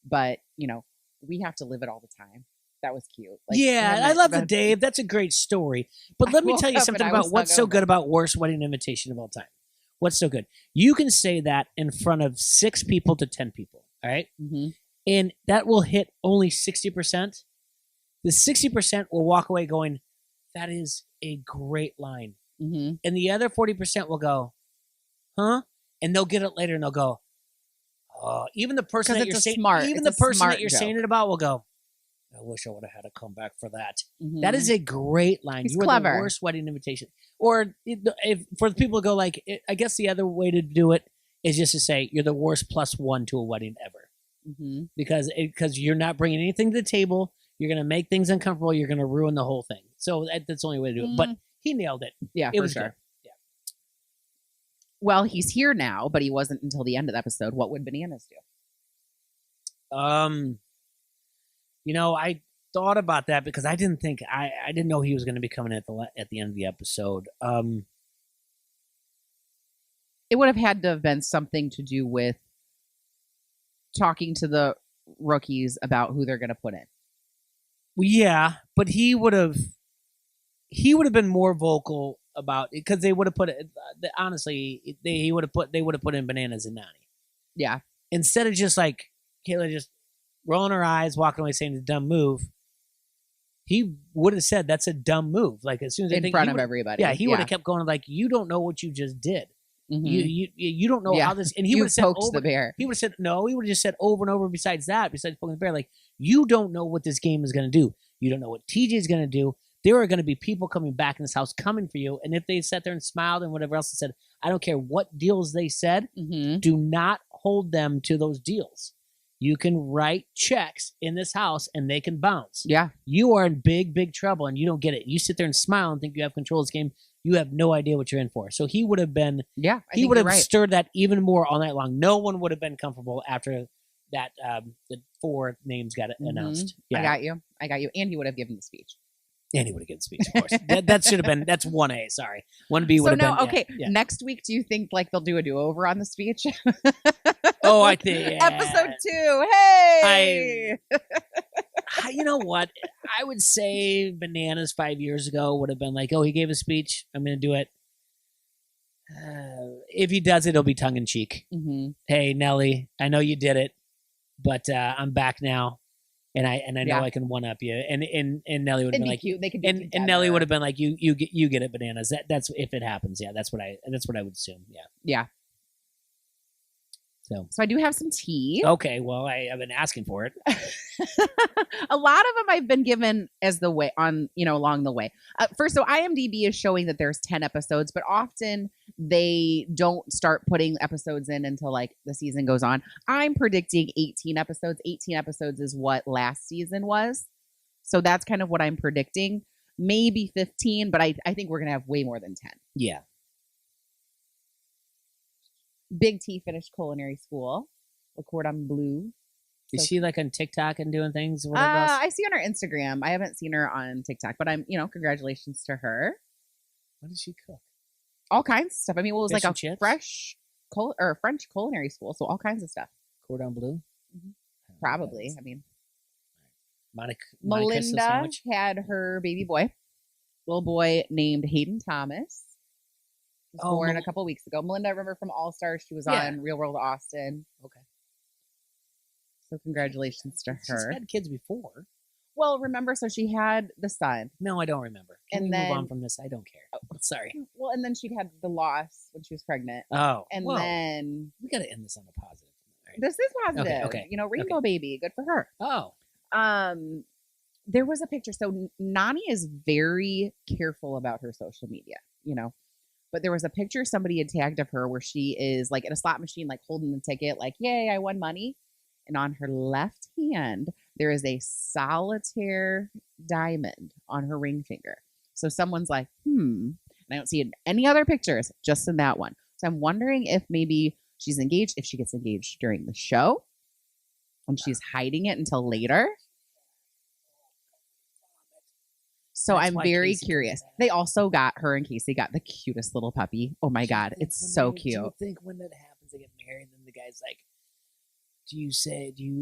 but we have to live it all the time. That was cute. Like, yeah, I love the Dave. That's a great story. But let me tell you something about what's so good about worst wedding invitation of all time. What's so good? You can say that in front of 6 people to 10 people. All right, and that will hit only 60%. The 60% will walk away going, that is a great line. And the other 40% will go, huh? And they'll get it later and they'll go, oh, even the person that you're saying, saying it about will go, I wish I would have had to come back for that. That is a great line. He's you are clever. The worst wedding invitation. Or if for the people who go like, I guess the other way to do it is just to say you're the worst +1 to a wedding ever. Because you're not bringing anything to the table. You're going to make things uncomfortable. You're going to ruin the whole thing. So that's the only way to do it. But he nailed it. Yeah, it was sure. Good. Yeah. Well, he's here now, but he wasn't until the end of the episode. What would Bananas do? I thought about that because I didn't think I didn't know he was going to be coming at the end of the episode. It would have had to have been something to do with talking to the rookies about who they're going to put in. Well, yeah, but he would have been more vocal about it because they would have put it. Honestly, they would have put in Bananas and Nani. Yeah. Instead of just like Kayla just rolling her eyes, walking away, saying it's a dumb move. He would have said that's a dumb move. Like as soon as in front of everybody. Yeah, he would have kept going like, you don't know what you just did. You don't know how this. And he would have said the bear. He would have said no. He would have just said over and over. Besides poking the bear, like you don't know what this game is going to do. You don't know what TJ is going to do. There are going to be people coming back in this house coming for you. And if they sat there and smiled and whatever else they said, I don't care what deals they said. Do not hold them to those deals. You can write checks in this house and they can bounce. Yeah. You are in big, big trouble and you don't get it. You sit there and smile and think you have control of this game. You have no idea what you're in for. So he would have been, he would have stirred that even more all night long. No one would have been comfortable after that, the 4 names got announced. Yeah. I got you. And he would have given the speech. And he would have given the speech, of course. that should have been, that's 1A, sorry. 1B would have been. Okay, next week, do you think like they'll do a do-over on the speech? Oh, I think. Episode 2, hey! You know what? I would say Bananas 5 years ago would have been like, oh, he gave a speech. I'm going to do it. If he does it, it'll be tongue-in-cheek. Hey, Nelly, I know you did it, but I'm back now. And I know I can one-up you. And Nelly would have been like, cute. They could be and Nelly would have been like, you get it, Bananas. That's if it happens. Yeah, that's what I would assume. Yeah. Yeah. So I do have some tea. Okay, well, I've been asking for it. A lot of them I've been given as the way on, along the way. First, so IMDb is showing that there's 10 episodes, but often they don't start putting episodes in until like the season goes on. I'm predicting 18 episodes. 18 episodes is what last season was. So that's kind of what I'm predicting. Maybe 15, but I think we're going to have way more than 10. Yeah. Big T finished culinary school. Le Cordon Bleu. Is she like on TikTok and doing things? I see on her Instagram. I haven't seen her on TikTok, but I'm, congratulations to her. What does she cook? All kinds of stuff. I mean, it was Fish like a chips? French culinary school, so all kinds of stuff. Cordon Bleu? Probably. I mean, Melinda had her baby boy, little boy named Hayden Thomas. was born a couple weeks ago. Melinda, I remember from All Stars, she was on Real World Austin. Okay. So congratulations to her. She's had kids before. Well, remember, so she had the son. No, I don't remember. Can we move on from this? I don't care. Oh, sorry. Well, and then she had the loss when she was pregnant. Oh. And then... We got to end this on a positive. Right? This is positive. Okay. Rainbow baby. Good for her. Oh. There was a picture. So Nani is very careful about her social media, But there was a picture somebody had tagged of her where she is like at a slot machine, like holding the ticket, like, yay, I won money. And on her left hand, there is a solitaire diamond on her ring finger. So someone's like, And I don't see it in any other pictures, just in that one. So I'm wondering if maybe she's engaged, if she gets engaged during the show and she's hiding it until later. So I'm very curious. They also got her and Casey got the cutest little puppy. Oh my God. It's so cute. Do you think when that happens, they get married, then the guy's like, do you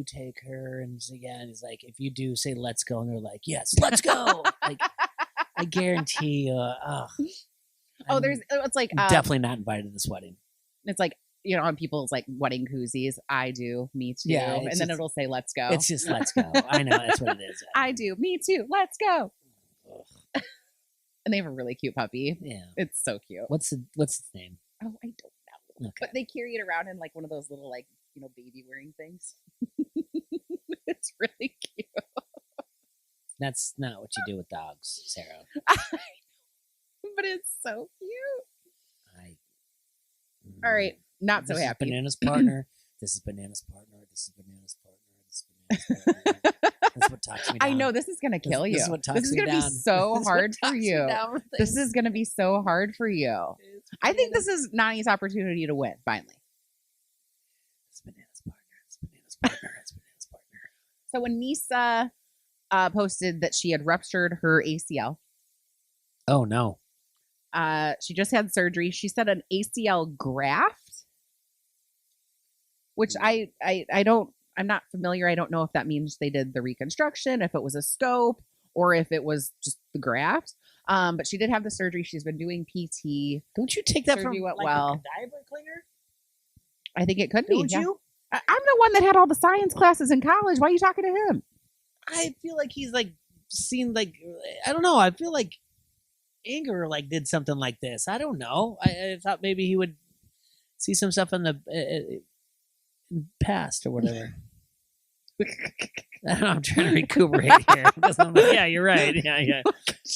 take her? And he's like, if you do, say, let's go. And they're like, yes, let's go. Like, I guarantee you. It's like. Definitely not invited to this wedding. It's like, on people's like wedding koozies, I do, me too. Yeah, and then it'll say, let's go. It's just, let's go. I know, that's what it is. I do, me too, let's go. And they have a really cute puppy. Yeah. It's so cute. What's its name? Oh, I don't know. Okay. But they carry it around in like one of those little like, baby wearing things. It's really cute. That's not what you do with dogs, Sarah. But it's so cute. All right. Not so happy. Banana's partner. This is Banana's partner. This is Banana's partner. This is Banana's partner. That's what talks me down. I know this is going to kill you. This is what talks This is me going to down. be so hard for you. This is going to be so hard for you. I think this is Nani's opportunity to win, finally. It's Banana's partner. It's Banana's partner. It's Banana's partner. So when Nisa posted that she had ruptured her ACL. Oh, no. She just had surgery. She said an ACL graft, which I'm not familiar. I don't know if that means they did the reconstruction, if it was a scope, or if it was just the graft. But she did have the surgery. She's been doing PT. Don't you take that from went like well. a cadaver cleaner? I think it could be. Don't you? I'm the one that had all the science classes in college. Why are you talking to him? I feel like he's like seen like, I don't know. I feel like Anger like did something like this. I don't know. I thought maybe he would see some stuff in the past or whatever. I don't know, I'm trying to recuperate here. I'm like, yeah, you're right. Yeah.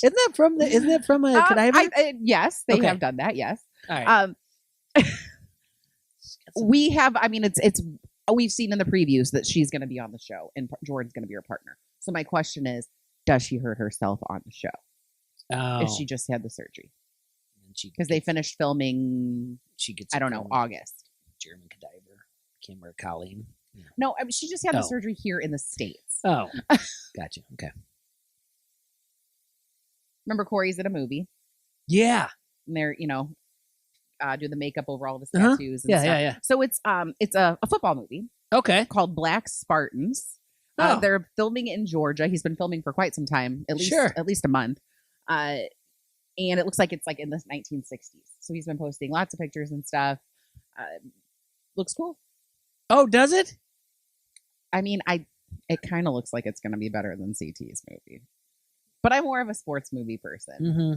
Isn't that from a cadaver? Yes, they have done that. Yes. All right. We have. I mean, it's. We've seen in the previews that she's going to be on the show and Jordan's going to be her partner. So my question is, does she hurt herself on the show? If she just had the surgery, because they finished filming. She gets. I don't know, August. German cadaver. Can't remember Colleen. Yeah. No, I mean, she just had the surgery here in the States. Oh, gotcha. Okay. Remember Corey's in a movie? Yeah. And they're, do the makeup over all of his tattoos and stuff. Yeah. So it's a football movie. Okay. Called Black Spartans. They're filming in Georgia. He's been filming for quite some time, at least a month. And it looks like it's like in the 1960s. So he's been posting lots of pictures and stuff. Looks cool. Oh, does it? I mean, it kind of looks like it's going to be better than CT's movie. But I'm more of a sports movie person. Mm-hmm.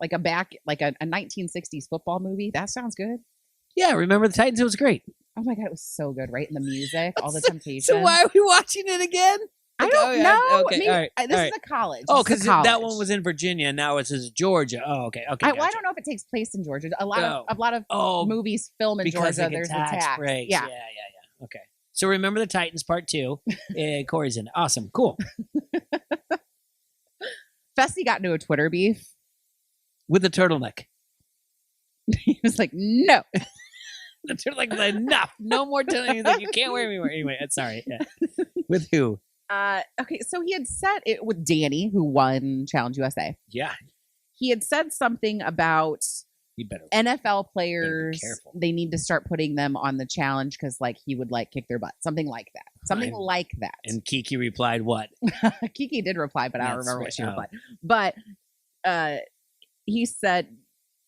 Like a 1960s football movie. That sounds good. Yeah, Remember the Titans? It was great. Oh my God, it was so good, right? And the music, all the temptation. So why are we watching it again? I don't know. Okay, maybe, all right. This is a college. Oh, because that one was in Virginia, and now it's Georgia. Oh, okay. Gotcha. I don't know if it takes place in Georgia. A lot of movies film in Georgia. There's a tax breaks. Yeah. Okay. So Remember the Titans Part 2. Corey's in it. Awesome. Cool. Fessy got into a Twitter beef with the turtleneck. He was like, no. The turtleneck was like, enough. No more turtleneck. He's like, you can't wear me anymore. Anyway, sorry. Yeah. With who? Okay, so he had said it with Danny, who won Challenge USA. Yeah. He had said something about NFL players. They need to start putting them on the challenge because, like, he would like kick their butt. Something like that. Something like that. And Kiki replied, "What?" Kiki did reply, but I don't remember what she replied. But he said.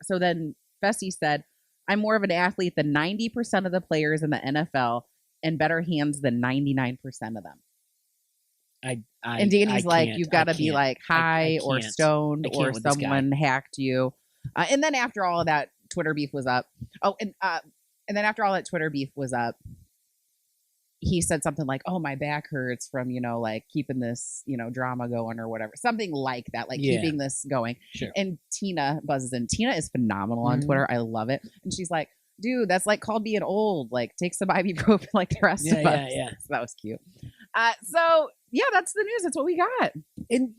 So then Fessy said, I'm more of an athlete than 90% of the players in the NFL and better hands than 99% of them. And Danny's like, you've got to be like high or stoned or someone hacked you. And then after all of that Twitter beef was up. And then after all that Twitter beef was up, he said something like, oh, my back hurts from, like keeping this, drama going or whatever. Something like that, like keeping this going. Sure. And Tina buzzes in. Tina is phenomenal on Twitter. I love it. And she's like, dude, that's like called being old. Like, take some ibuprofen like the rest of us. Yeah. So that was cute. So, yeah, that's the news. That's what we got. And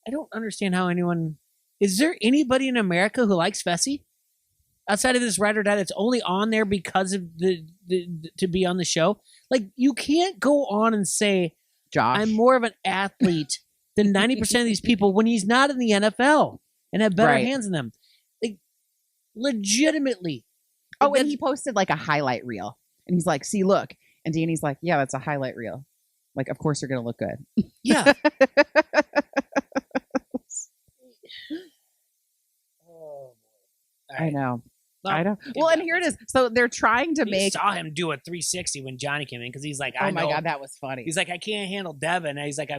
I don't understand how anyone... Is there anybody in America who likes Fessy? Outside of this ride or die that's only on there because of the to be on the show? Like, you can't go on and say, Josh, I'm more of an athlete than 90% of these people when he's not in the NFL and have better hands than them. Like, legitimately. Oh, and he posted like a highlight reel. And he's like, see, look. And Danny's like, yeah, that's a highlight reel. Like, of course you're going to look good. Yeah. Oh, right. I know. I know. Well, and here it is. So they're trying to make. Saw him do a 360 when Johnny came in because he's like, oh my God, that was funny. He's like, I can't handle Devin. And he's like,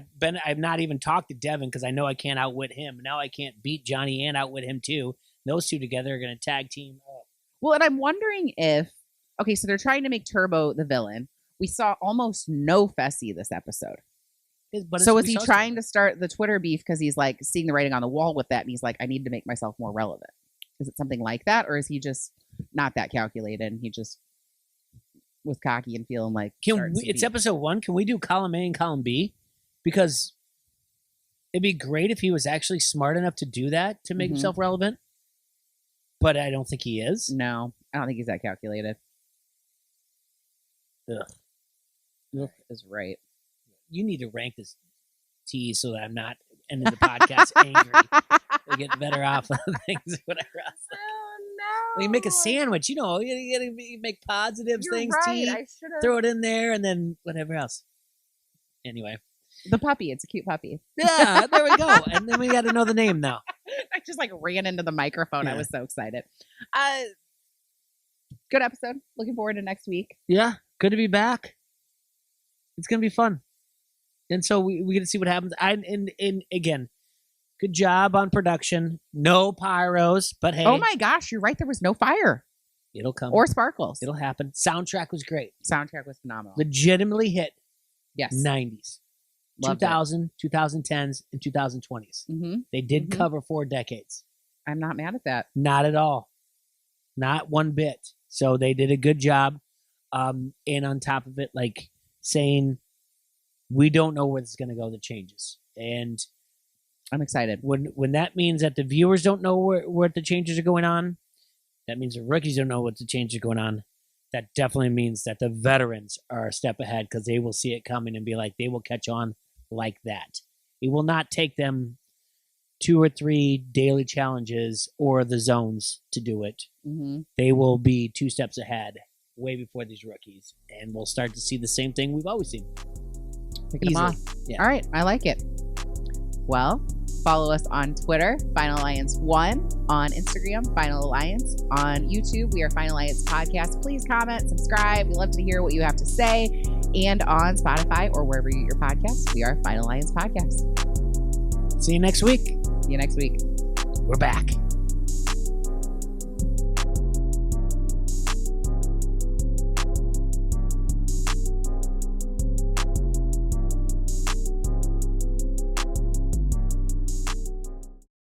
I've not even talked to Devin because I know I can't outwit him. Now I can't beat Johnny and outwit him too. Those two together are going to tag team up. Well, and I'm wondering if, okay, so they're trying to make Turbo the villain. We saw almost no Fessy this episode. So is he trying to start the Twitter beef because he's like seeing the writing on the wall with that and he's like, I need to make myself more relevant? Is it something like that? Or is he just not that calculated and he just was cocky and feeling like... It's episode 1. Can we do column A and column B? Because it'd be great if he was actually smart enough to do that to make himself relevant. But I don't think he is. No, I don't think he's that calculated. Ugh. Is right. You need to rank this tea so that I'm not ending the podcast angry. We'll get better off of things, whatever else. Oh, no. Well, you make a sandwich, you gotta make positive things, right. tea, throw it in there, and then whatever else. Anyway. The puppy. It's a cute puppy. Yeah, there we go. And then we got to know the name now. I just ran into the microphone. Yeah. I was so excited. Good episode. Looking forward to next week. Yeah, good to be back. It's going to be fun. And so we get to see what happens. And again, good job on production. No pyros, but hey. Oh my gosh, you're right. There was no fire. It'll come. Or sparkles. It'll happen. Soundtrack was great. Soundtrack was phenomenal. Legitimately hit. Yes. 90s. Loved 2000, it. 2010s, and 2020s. They did cover 4 decades. I'm not mad at that. Not at all. Not one bit. So they did a good job. And on top of it, like saying, we don't know where this is going to go, the changes. And I'm excited. When that means that the viewers don't know where the changes are going on, that means the rookies don't know what the changes are going on. That definitely means that the veterans are a step ahead because they will see it coming and be like, they will catch on like that. It will not take them 2 or 3 daily challenges or the zones to do it. They will be 2 steps ahead way before these rookies. And we'll start to see the same thing we've always seen. Picking them off. Yeah. All right. I like it. Well, follow us on Twitter, Final Alliance 1, on Instagram, Final Alliance, on YouTube. We are Final Alliance Podcast. Please comment, subscribe. We love to hear what you have to say. And on Spotify or wherever you get your podcasts, we are Final Alliance Podcast. See you next week. See you next week. We're back.